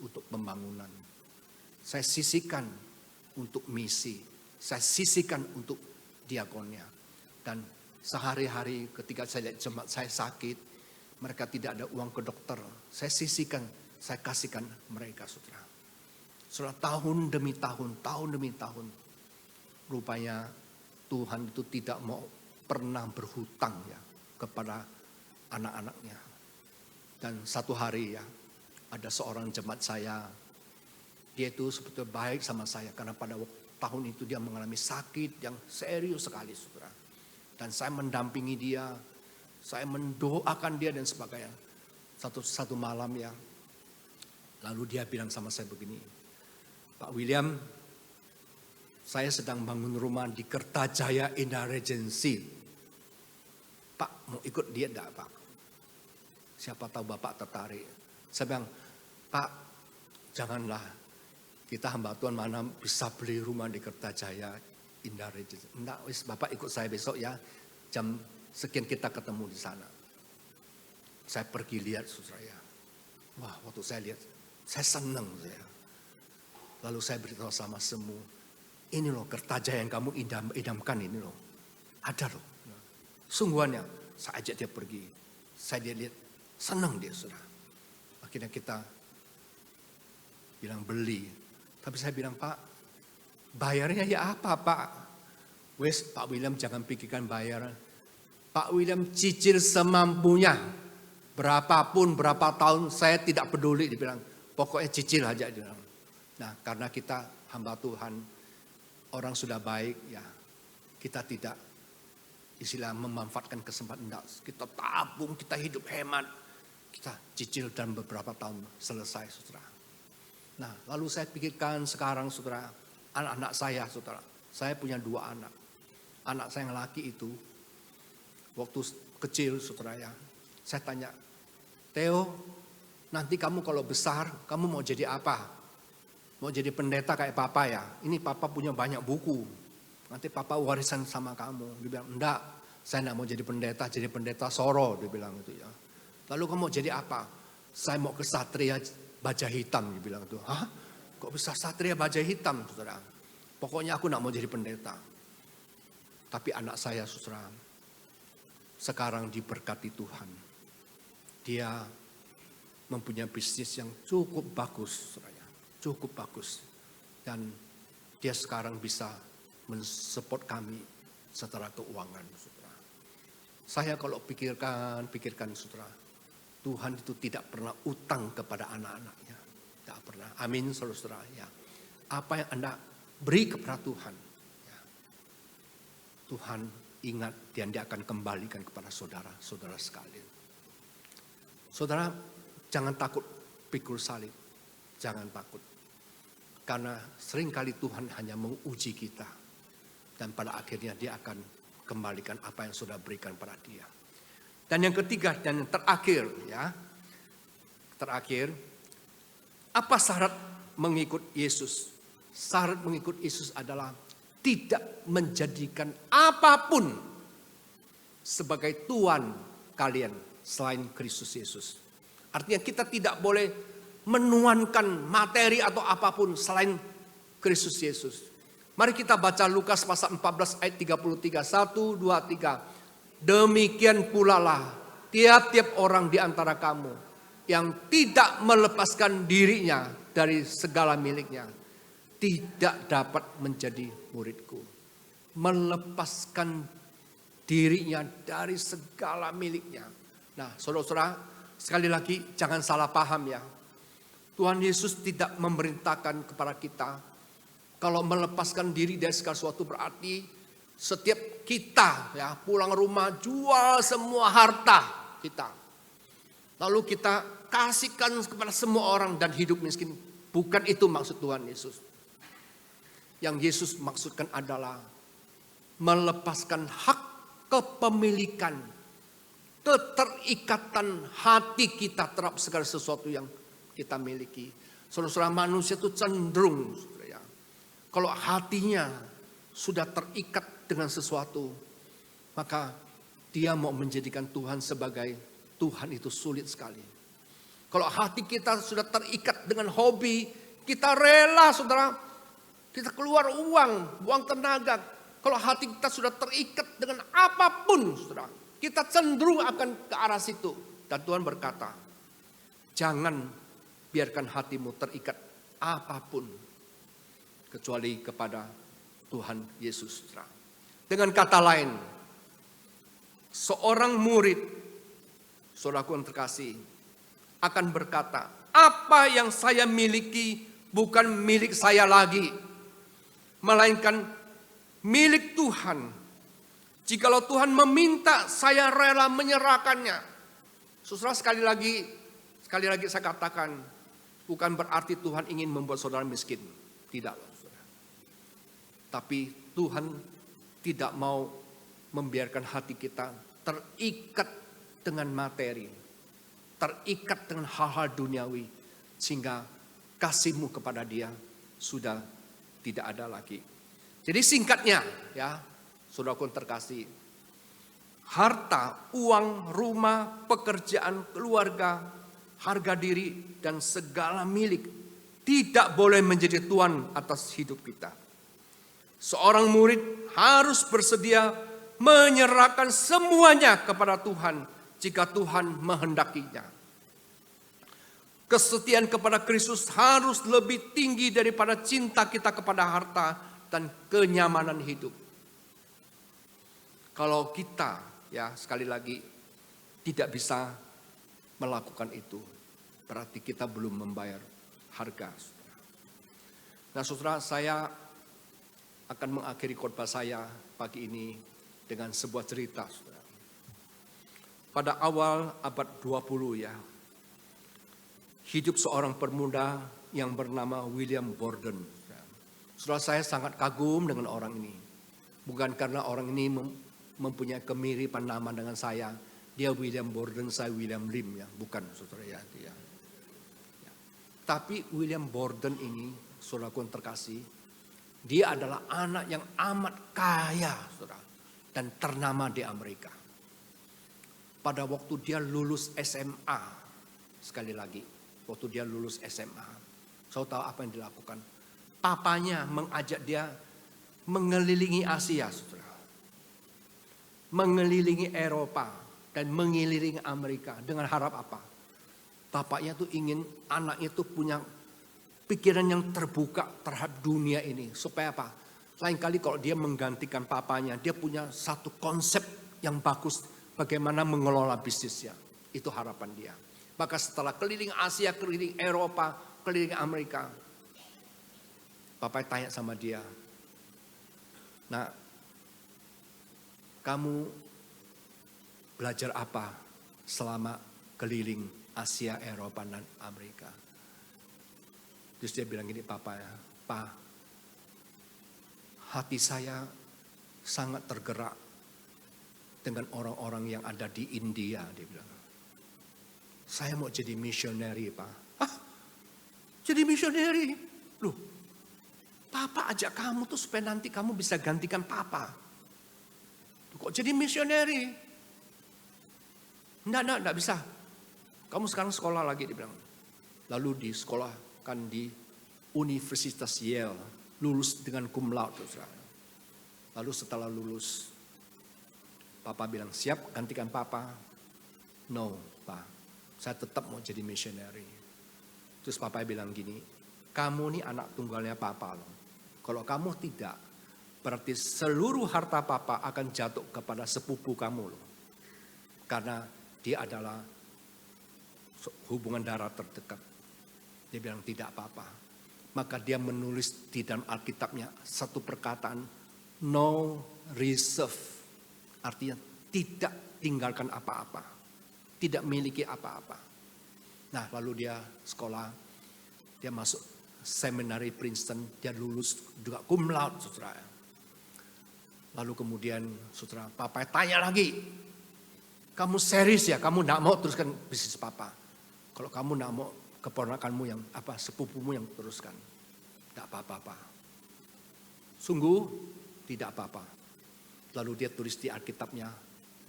untuk pembangunan. Saya sisihkan untuk misi, saya sisihkan untuk diakonnya. Dan sehari-hari ketika saya lihat jemaat saya sakit, mereka tidak ada uang ke dokter, saya sisihkan, saya kasihkan mereka saudara. Setelah tahun demi tahun, rupanya Tuhan itu tidak mau pernah berhutang ya kepada anak-anaknya. Dan satu hari ya, ada seorang jemaat saya, dia itu sebetulnya baik sama saya karena pada tahun itu dia mengalami sakit yang serius sekali saudara. Dan saya mendampingi dia, saya mendoakan dia dan sebagainya. Satu malam ya, lalu dia bilang sama saya begini, Pak William, saya sedang bangun rumah di Kertajaya Indah Regency. Pak mau ikut dia enggak Pak? Siapa tahu Bapak tertarik. Saya bilang, Pak janganlah. Kita hamba Tuhan mana bisa beli rumah di Kertajaya Indah Regency. Enggak, Bapak ikut saya besok ya. Jam sekian kita ketemu di sana. Saya pergi lihat saudara ya. Wah waktu saya lihat, saya senang saya. Lalu saya beritahu sama semua. Ini loh Kertajaya yang kamu idamkan ini loh. Ada loh. Sungguhannya saya ajak dia pergi. Saya dia lihat, senang dia saudara. Akhirnya kita bilang beli. Tapi saya bilang, Pak, bayarnya ya apa Pak? Wes Pak William jangan pikirkan bayar. Pak William cicil semampunya. Berapapun, berapa tahun saya tidak peduli. Dia bilang, pokoknya cicil aja. Dia bilang. Nah karena kita hamba Tuhan, orang sudah baik ya. Kita tidak istilah memanfaatkan kesempatan. Kita tabung, kita hidup hemat. Kita cicil dan beberapa tahun selesai saudara. Nah lalu saya pikirkan sekarang saudara, anak-anak saya saudara. Saya punya 2 anak. Anak saya yang laki itu, waktu kecil saudara ya. Saya tanya, Theo nanti kamu kalau besar, kamu mau jadi apa? Mau jadi pendeta kayak papa ya? Ini papa punya banyak buku. Nanti papa warisan sama kamu. Dia bilang, enggak, saya enggak mau jadi pendeta Soro. Dia bilang itu ya. Lalu kamu mau jadi apa? Saya mau ke Satria Baja Hitam, dia bilang itu. Hah? Kok bisa Satria Baja Hitam, saudara? Pokoknya aku enggak mau jadi pendeta. Tapi anak saya, saudara, sekarang diberkati Tuhan. Dia mempunyai bisnis yang cukup bagus, saudara. Cukup bagus. Dan dia sekarang bisa mensupport kami secara keuangan, saudara. Saya kalau pikirkan saudara, Tuhan itu tidak pernah utang kepada anak-anaknya. Tidak pernah. Amin, saudara. Ya. Apa yang Anda beri kepada Tuhan, ya, Tuhan ingat dan dia akan kembalikan kepada saudara-saudara sekalian. Saudara, jangan takut pikul salib. Jangan takut. Karena seringkali Tuhan hanya menguji kita. Dan pada akhirnya dia akan kembalikan apa yang sudah berikan pada dia. Dan yang ketiga dan yang terakhir, ya. Terakhir, apa syarat mengikut Yesus? Syarat mengikut Yesus adalah tidak menjadikan apapun sebagai Tuhan kalian selain Kristus Yesus. Artinya kita tidak boleh menuankan materi atau apapun selain Kristus Yesus. Mari kita baca Lukas pasal 14 ayat 33. 1, 2, 3. Demikian pula lah tiap-tiap orang di antara kamu yang tidak melepaskan dirinya dari segala miliknya tidak dapat menjadi muridku. Melepaskan dirinya dari segala miliknya. Nah, saudara-saudara, sekali lagi jangan salah paham ya. Tuhan Yesus tidak memerintahkan kepada kita kalau melepaskan diri dari segala sesuatu berarti setiap kita ya pulang rumah jual semua harta kita. Lalu kita kasihkan kepada semua orang dan hidup miskin. Bukan itu maksud Tuhan Yesus. Yang Yesus maksudkan adalah melepaskan hak kepemilikan, keterikatan hati kita terhadap segala sesuatu yang kita miliki. Saudara-saudara, manusia itu cenderung, saudara, kalau hatinya sudah terikat dengan sesuatu, maka dia mau menjadikan Tuhan sebagai Tuhan itu sulit sekali. Kalau hati kita sudah terikat dengan hobi, kita rela, saudara, kita keluar uang, buang tenaga. Kalau hati kita sudah terikat dengan apapun, saudara, kita cenderung akan ke arah situ. Dan Tuhan berkata, jangan biarkan hatimu terikat apapun kecuali kepada Tuhan Yesus. Dengan kata lain, seorang murid, saudaraku yang terkasih, akan berkata, apa yang saya miliki bukan milik saya lagi, melainkan milik Tuhan. Jikalau Tuhan meminta, saya rela menyerahkannya. Saudara, sekali lagi saya katakan, bukan berarti Tuhan ingin membuat saudara miskin. Tidak, saudara. Tapi Tuhan tidak mau membiarkan hati kita terikat dengan materi, terikat dengan hal-hal duniawi, sehingga kasihmu kepada Dia sudah tidak ada lagi. Jadi singkatnya, ya, saudaraku terkasih, harta, uang, rumah, pekerjaan, keluarga, harga diri dan segala milik tidak boleh menjadi tuan atas hidup kita. Seorang murid harus bersedia menyerahkan semuanya kepada Tuhan jika Tuhan menghendakinya. Kesetiaan kepada Kristus harus lebih tinggi daripada cinta kita kepada harta dan kenyamanan hidup. Kalau kita, ya sekali lagi, tidak bisa melakukan itu, berarti kita belum membayar harga. Nah, saudara, saya akan mengakhiri khotbah saya pagi ini dengan sebuah cerita, saudara. Pada awal abad 20 ya, hidup seorang pemuda yang bernama William Borden. Saudara, saya sangat kagum dengan orang ini. Bukan karena orang ini mempunyai kemiripan nama dengan saya. Dia William Borden, saya William Lim ya, bukan, saudara ya. Ya. Tapi William Borden ini, saudaraku yang terkasih, dia adalah anak yang amat kaya, saudara, dan ternama di Amerika. Pada waktu dia lulus SMA, sekali lagi, waktu dia lulus SMA, saya tahu apa yang dilakukan. Papanya mengajak dia mengelilingi Asia, saudara. mengelilingi Eropa dan mengelilingi Amerika dengan harap apa? Bapaknya tuh ingin anaknya tuh punya pikiran yang terbuka terhadap dunia ini. Supaya apa? Lain kali kalau dia menggantikan papanya, dia punya satu konsep yang bagus bagaimana mengelola bisnisnya. Itu harapan dia. Maka setelah keliling Asia, keliling Eropa, keliling Amerika, Bapak tanya sama dia, "Nah, kamu belajar apa selama keliling Asia, Eropa, dan Amerika?" Terus dia bilang gini, "Pak, hati saya sangat tergerak dengan orang-orang yang ada di India," dia bilang. "Saya mau jadi misioneri, Pak." "Ah, jadi misioneri? Loh, Papa ajak kamu tuh supaya nanti kamu bisa gantikan Papa. Kok jadi misioneri?" Enggak bisa. Kamu sekarang sekolah lagi," dia bilang. Lalu disekolahkan di Universitas Yale, lulus dengan cum laude. Lalu setelah lulus, Papa bilang, "Siap gantikan Papa?" "No, Pak, saya tetap mau jadi misioneri." Terus Papa bilang gini, "Kamu nih anak tunggalnya Papa loh. Kalau kamu tidak, berarti seluruh harta Papa akan jatuh kepada sepupu kamu loh. Karena dia adalah hubungan darah terdekat." Dia bilang, "Tidak apa-apa." Maka dia menulis di dalam Alkitabnya satu perkataan, "No reserve." Artinya tidak tinggalkan apa-apa. Tidak miliki apa-apa. Nah, lalu dia sekolah, dia masuk seminari Princeton, dia lulus juga cum laude, saudara. Lalu kemudian saudara, Papa tanya lagi, "Kamu serius ya? Kamu gak mau teruskan bisnis Papa? Kalau kamu gak mau, keponakanmu yang sepupumu yang teruskan." "Gak apa-apa. Sungguh tidak apa-apa." Lalu dia tulis di Alkitabnya,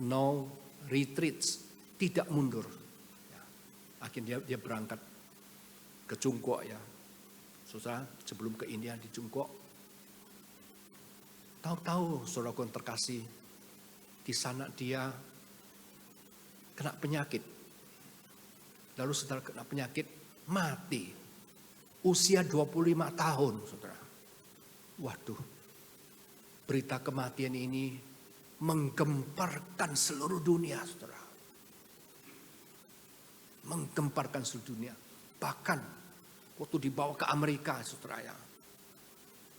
"No retreats." Tidak mundur. Ya. Akhirnya dia berangkat ke Cungkok ya. Saudara, sebelum ke India di Cungkok. Tahu-tahu saudaraku yang terkasih, di sana dia kena penyakit. Lalu saudara kena penyakit, mati. Usia 25 tahun, saudara. Waduh, berita kematian ini menggemparkan seluruh dunia, saudara. Menggemparkan seluruh dunia. Bahkan waktu dibawa ke Amerika, saudara ya.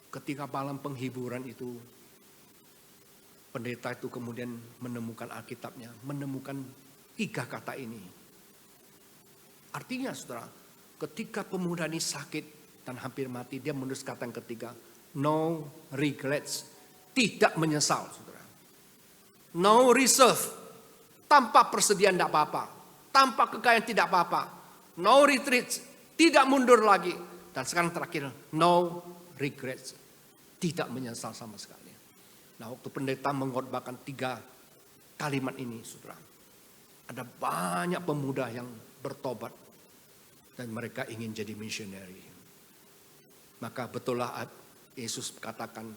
Ketika malam penghiburan itu, pendeta itu kemudian menemukan Alkitabnya, menemukan 3 kata ini. Artinya saudara, ketika pemuda ini sakit dan hampir mati, dia menulis kata yang ketiga, "No regrets." Tidak menyesal, saudara. No reserve. Tanpa persediaan tidak apa-apa. Tanpa kekayaan tidak apa-apa. No retreats. Tidak mundur lagi. Dan sekarang terakhir, no regrets. Tidak menyesal sama sekali. Nah, waktu pendeta mengkhotbahkan 3 kalimat ini, saudara. Ada banyak pemuda yang bertobat. Dan mereka ingin jadi misioneri. Maka betullah Yesus katakan,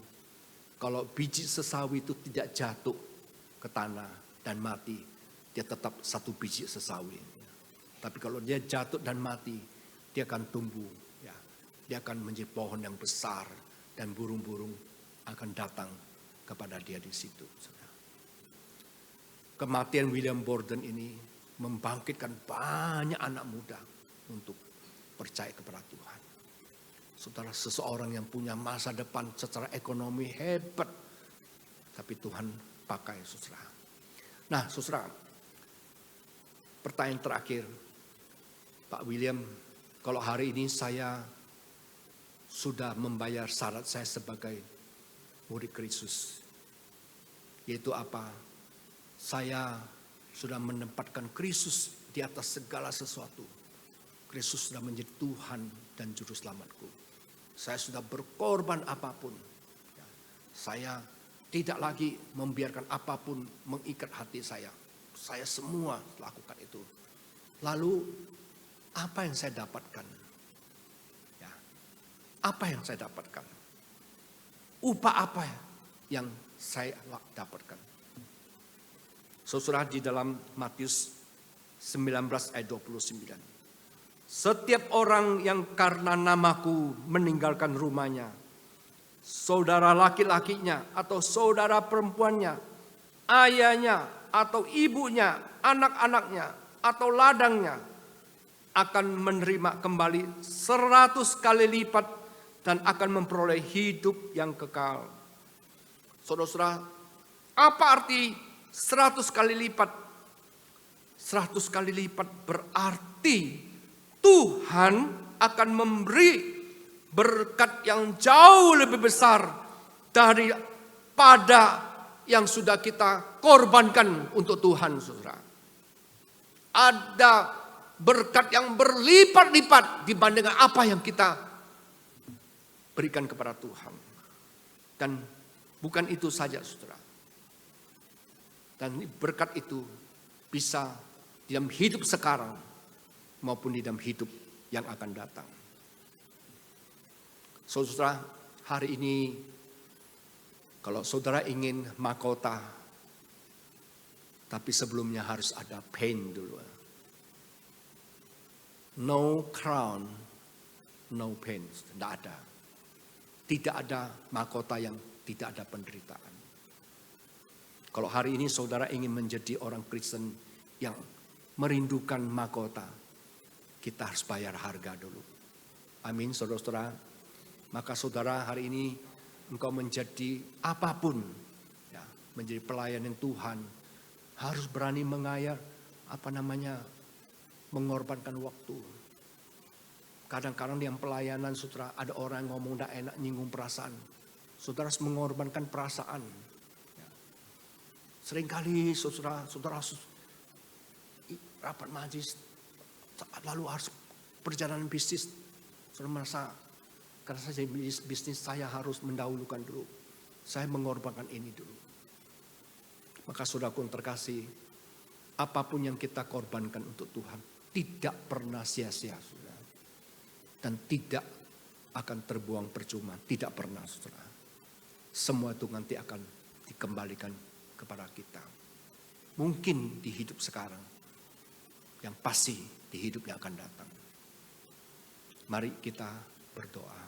kalau biji sesawi itu tidak jatuh ke tanah dan mati, dia tetap satu biji sesawi. Tapi kalau dia jatuh dan mati, dia akan tumbuh. Ya. Dia akan menjadi pohon yang besar dan burung-burung akan datang kepada dia di situ. Kematian William Borden ini membangkitkan banyak anak muda untuk percaya kepada Tuhan. Saudara, seseorang yang punya masa depan secara ekonomi hebat, tapi Tuhan pakai, saudara. Nah, saudara, pertanyaan terakhir, Pak William, kalau hari ini saya sudah membayar syarat saya sebagai murid Kristus, yaitu apa? Saya sudah menempatkan Kristus di atas segala sesuatu. Kristus sudah menjadi Tuhan dan Juru Selamatku. Saya sudah berkorban apapun. Saya tidak lagi membiarkan apapun mengikat hati saya. Saya semua lakukan itu. Lalu apa yang saya dapatkan? Ya. Apa yang saya dapatkan? Upah apa yang saya dapatkan? Saudara, di dalam Matius 19 ayat 29. Setiap orang yang karena namaku meninggalkan rumahnya, saudara laki-lakinya atau saudara perempuannya, ayahnya atau ibunya, anak-anaknya atau ladangnya, akan menerima kembali 100 kali lipat dan akan memperoleh hidup yang kekal. Saudara-saudara, apa arti 100 kali lipat? 100 kali lipat berarti Tuhan akan memberi berkat yang jauh lebih besar daripada yang sudah kita korbankan untuk Tuhan, saudara. Ada berkat yang berlipat-lipat dibandingkan apa yang kita berikan kepada Tuhan. Dan bukan itu saja, saudara. Dan berkat itu bisa di dalam hidup sekarang maupun di dalam hidup yang akan datang. Saudara, hari ini kalau saudara ingin mahkota, tapi sebelumnya harus ada pain dulu. No crown, no pain. Tidak ada. Tidak ada mahkota yang tidak ada penderitaan. Kalau hari ini saudara ingin menjadi orang Kristen yang merindukan mahkota, kita harus bayar harga dulu. Amin, saudara-saudara. Maka saudara, hari ini engkau menjadi apapun, ya, menjadi pelayan yang Tuhan, harus berani mengorbankan waktu. Kadang-kadang di pelayanan, saudara, ada orang yang ngomong tidak enak, nyinggung perasaan. Saudara harus mengorbankan perasaan. Ya. Seringkali saudara harus rapat majlis, lalu harus perjalanan bisnis. Saudara merasa, karena saya bisnis, saya harus mendahulukan dulu. Saya mengorbankan ini dulu. Maka saudaraku yang terkasih, apapun yang kita korbankan untuk Tuhan, tidak pernah sia-sia, saudara. Dan tidak akan terbuang percuma, tidak pernah, saudara. Semua itu nanti akan dikembalikan kepada kita. Mungkin di hidup sekarang, yang pasti di hidup yang akan datang. Mari kita berdoa.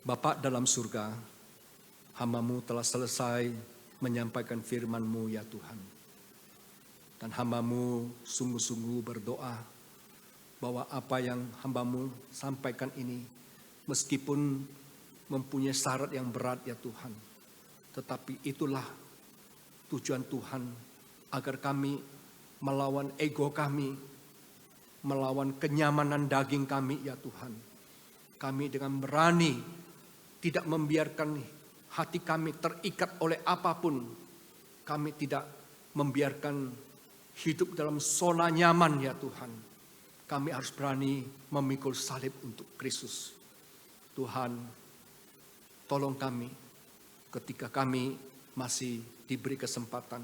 Bapa dalam surga, hamba-Mu telah selesai menyampaikan firman-Mu ya Tuhan. Dan hamba-Mu sungguh-sungguh berdoa bahwa apa yang hamba-Mu sampaikan ini, meskipun mempunyai syarat yang berat ya Tuhan, tetapi itulah tujuan Tuhan, agar kami melawan ego kami, melawan kenyamanan daging kami ya Tuhan. Kami dengan berani tidak membiarkan hati kami terikat oleh apapun. Kami tidak membiarkan hidup dalam zona nyaman ya Tuhan. Kami harus berani memikul salib untuk Kristus. Tuhan, tolong kami ketika kami masih diberi kesempatan.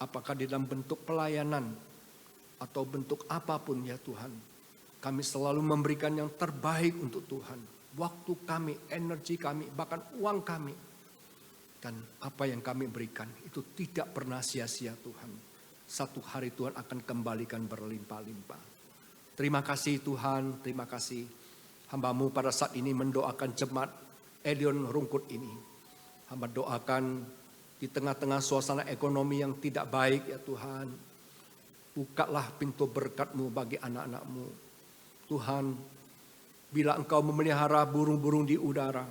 Apakah di dalam bentuk pelayanan atau bentuk apapun ya Tuhan. Kami selalu memberikan yang terbaik untuk Tuhan. Waktu kami, energi kami, bahkan uang kami. Dan apa yang kami berikan itu tidak pernah sia-sia Tuhan. Satu hari Tuhan akan kembalikan berlimpah-limpah. Terima kasih Tuhan, terima kasih. Hamba-Mu pada saat ini mendoakan jemaat Elion Rungkut ini. Hamba doakan di tengah-tengah suasana ekonomi yang tidak baik ya Tuhan. Bukalah pintu berkat-Mu bagi anak-anak-Mu. Tuhan, bila Engkau memelihara burung-burung di udara,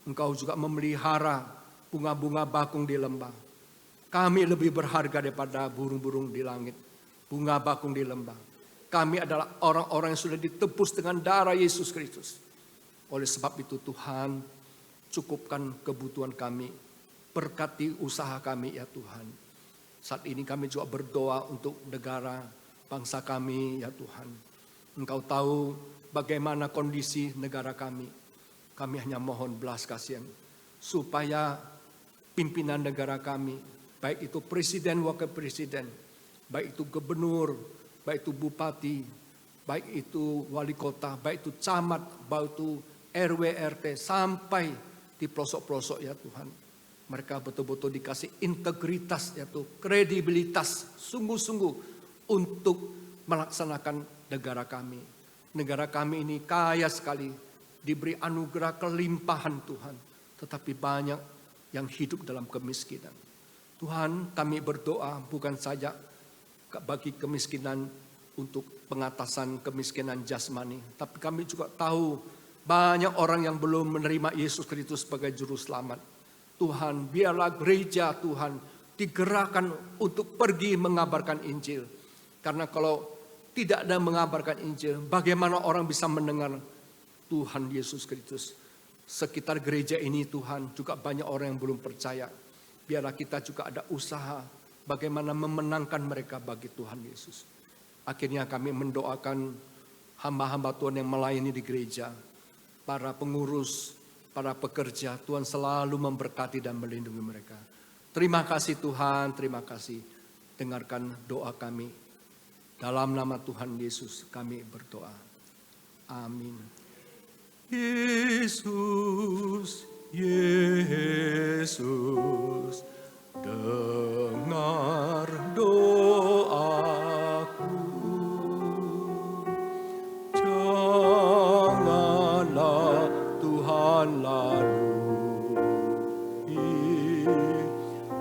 Engkau juga memelihara bunga-bunga bakung di lembah. Kami lebih berharga daripada burung-burung di langit, bunga bakung di lembah. Kami adalah orang-orang yang sudah ditebus dengan darah Yesus Kristus. Oleh sebab itu Tuhan, cukupkan kebutuhan kami, berkati usaha kami ya Tuhan. Saat ini kami juga berdoa untuk negara, bangsa kami ya Tuhan. Engkau tahu bagaimana kondisi negara kami. Kami hanya mohon belas kasihan supaya pimpinan negara kami, baik itu presiden, wakil presiden, baik itu gubernur, baik itu bupati, baik itu wali kota, baik itu camat, baik itu RW, RT, sampai di pelosok-pelosok ya Tuhan. Mereka betul-betul dikasih integritas ya Tuhan, kredibilitas sungguh-sungguh untuk melaksanakan negara kami. Negara kami ini kaya sekali, diberi anugerah kelimpahan Tuhan. Tetapi banyak yang hidup dalam kemiskinan. Tuhan, kami berdoa bukan saja bagi kemiskinan untuk pengatasan kemiskinan jasmani. Tapi kami juga tahu banyak orang yang belum menerima Yesus Kristus sebagai juru selamat. Tuhan, biarlah gereja Tuhan digerakkan untuk pergi mengabarkan Injil. Karena kalau tidak ada mengabarkan Injil, bagaimana orang bisa mendengar Tuhan Yesus Kristus? Sekitar gereja ini Tuhan juga banyak orang yang belum percaya. Biarlah kita juga ada usaha bagaimana memenangkan mereka bagi Tuhan Yesus. Akhirnya kami mendoakan hamba-hamba Tuhan yang melayani di gereja. Para pengurus, para pekerja, Tuhan selalu memberkati dan melindungi mereka. Terima kasih Tuhan, terima kasih. Dengarkan doa kami. Dalam nama Tuhan Yesus kami berdoa. Amin. Yesus, Yesus, dengar doaku. Janganlah Tuhan lalui,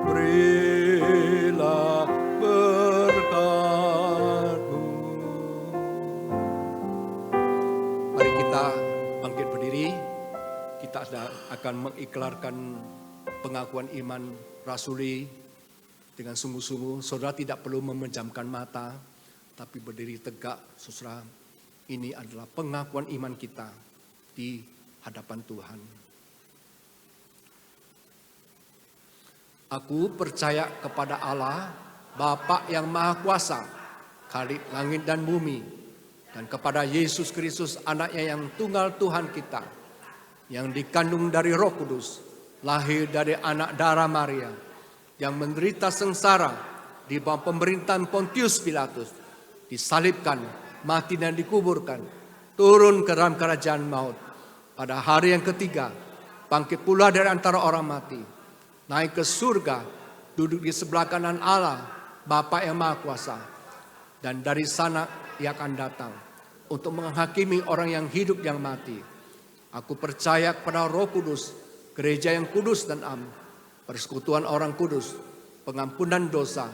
berilah berkat-Mu. Mari kita bangkit berdiri. Kita akan mengiklarkan pengakuan iman rasuli dengan sungguh-sungguh. Saudara tidak perlu memejamkan mata, tapi berdiri tegak. Saudara, ini adalah pengakuan iman kita di hadapan Tuhan. Aku percaya kepada Allah, Bapa yang Maha Kuasa, Khalik langit dan bumi, dan kepada Yesus Kristus, anaknya yang tunggal Tuhan kita, yang dikandung dari Roh Kudus, lahir dari anak darah Maria, yang menderita sengsara di bawah pemerintahan Pontius Pilatus, disalibkan, mati dan dikuburkan, turun ke dalam kerajaan maut. Pada hari yang ketiga, bangkit pula dari antara orang mati, naik ke surga, duduk di sebelah kanan Allah, Bapa yang Maha Kuasa. Dan dari sana Ia akan datang untuk menghakimi orang yang hidup yang mati. Aku percaya kepada Roh Kudus, gereja yang kudus dan am, persekutuan orang kudus, pengampunan dosa,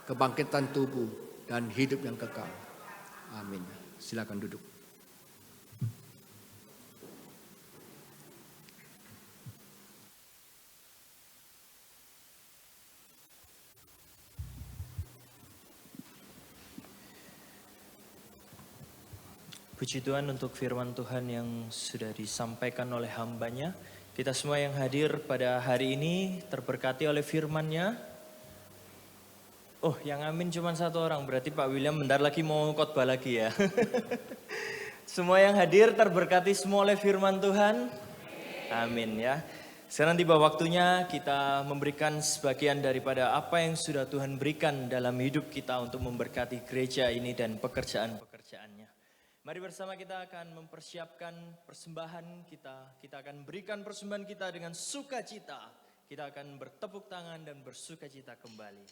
kebangkitan tubuh, dan hidup yang kekal. Amin. Silakan duduk. Puji Tuhan untuk firman Tuhan yang sudah disampaikan oleh hamba-Nya. Kita semua yang hadir pada hari ini terberkati oleh firman-Nya. Oh, yang amin cuma satu orang, berarti Pak William bentar lagi mau khotbah lagi ya. Semua yang hadir terberkati semua oleh firman Tuhan. Amin ya. Sekarang tiba waktunya kita memberikan sebagian daripada apa yang sudah Tuhan berikan dalam hidup kita untuk memberkati gereja ini dan pekerjaan-pekerjaannya. Mari bersama kita akan mempersiapkan persembahan kita. Kita akan berikan persembahan kita dengan sukacita. Kita akan bertepuk tangan dan bersukacita kembali.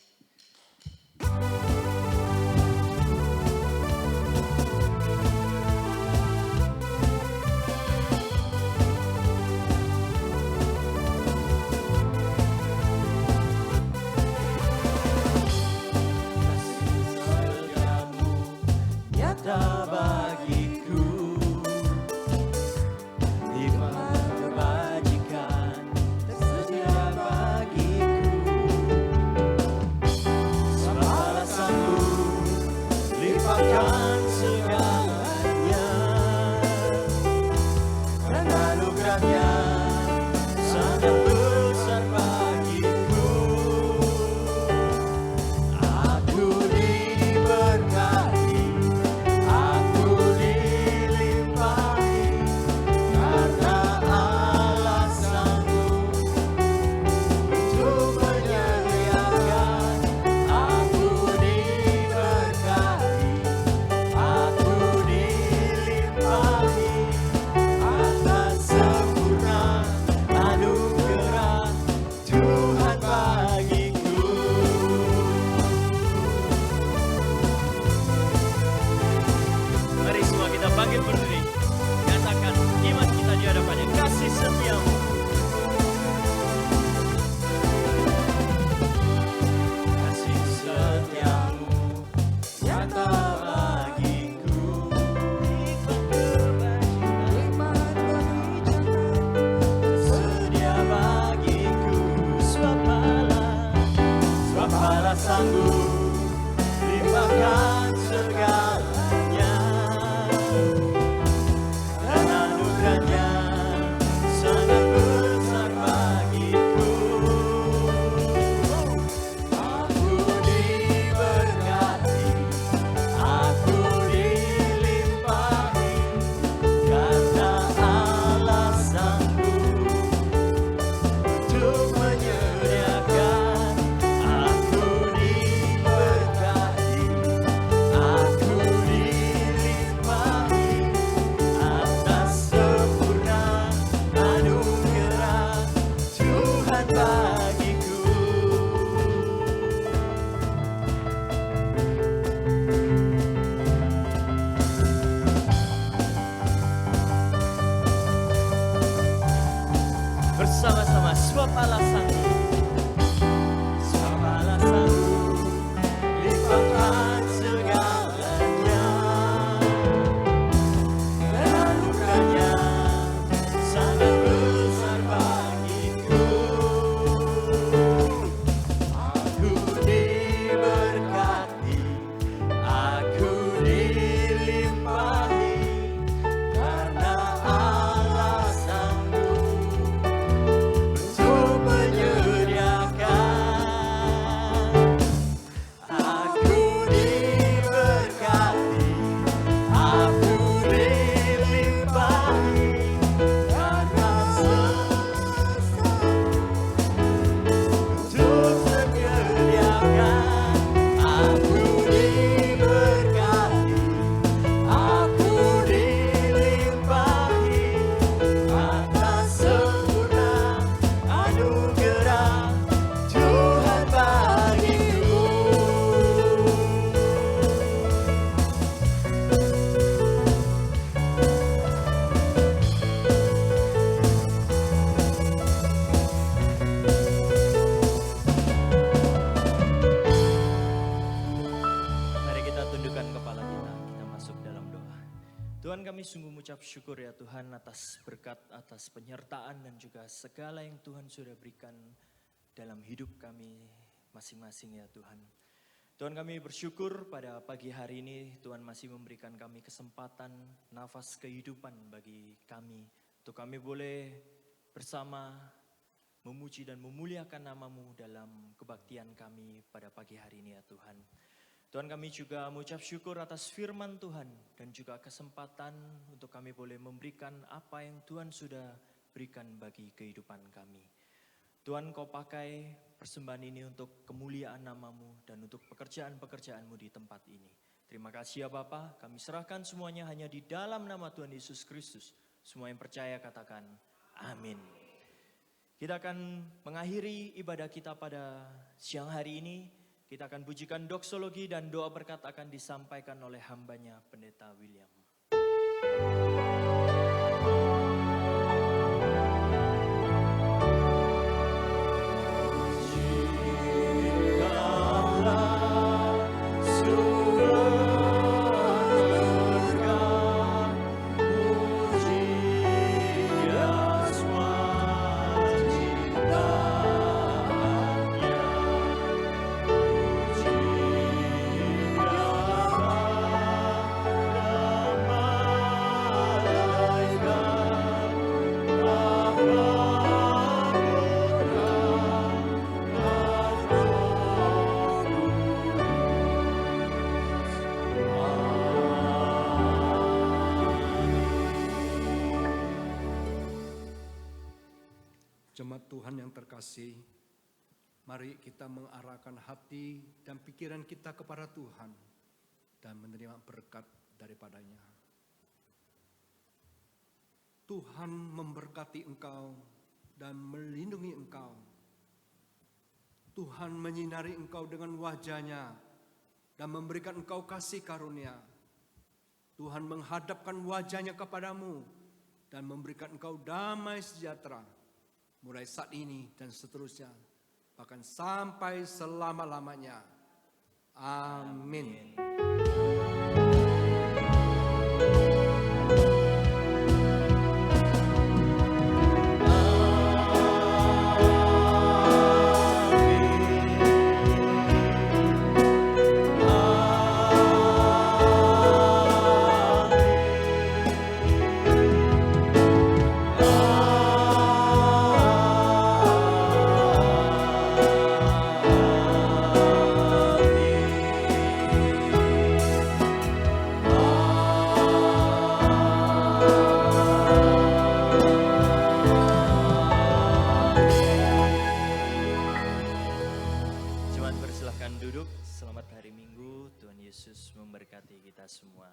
Aku Sama-sama, sebab Allah sanggup. Sebab Allah sanggup limpahkan segalanya. Anugerahnya sangat besar bagiku. Aku diberkati, aku dilimpahi, karena Allah sanggup untuk menyediakan. Aku diberkati, aku dilimpahi, karena untuk menyediakan. Aku diberkati, aku dilimpahi, atas sempurna anugerah Tuhan bagiku. Mari kita tundukkan kepala kita masuk dalam doa. Tuhan, kami sungguh mengucap syukur ya Tuhan atas berkat, atas penyertaan dan juga segala yang Tuhan sudah berikan dalam hidup kami masing-masing ya Tuhan. Tuhan, kami bersyukur pada pagi hari ini Tuhan masih memberikan kami kesempatan, nafas kehidupan bagi kami. Untuk kami boleh bersama memuji dan memuliakan nama-Mu dalam kebaktian kami pada pagi hari ini ya Tuhan. Tuhan, kami juga mengucap syukur atas firman Tuhan dan juga kesempatan untuk kami boleh memberikan apa yang Tuhan sudah berikan bagi kehidupan kami. Tuhan, Kau pakai persembahan ini untuk kemuliaan nama-Mu dan untuk pekerjaan-pekerjaan-Mu di tempat ini. Terima kasih ya Bapa, kami serahkan semuanya hanya di dalam nama Tuhan Yesus Kristus. Semua yang percaya katakan amin. Kita akan mengakhiri ibadah kita pada siang hari ini. Kita akan pujikan doksologi dan doa berkat akan disampaikan oleh hambanya Pendeta William. Jemaat Tuhan yang terkasih, mari kita mengarahkan hati dan pikiran kita kepada Tuhan dan menerima berkat daripadanya. Tuhan memberkati engkau dan melindungi engkau. Tuhan menyinari engkau dengan wajah-Nya dan memberikan engkau kasih karunia. Tuhan menghadapkan wajah-Nya kepadamu dan memberikan engkau damai sejahtera. Mulai saat ini dan seterusnya, bahkan sampai selama-lamanya. Amin. Jemaat, persilahkan duduk. Selamat hari Minggu. Tuhan Yesus memberkati kita semua.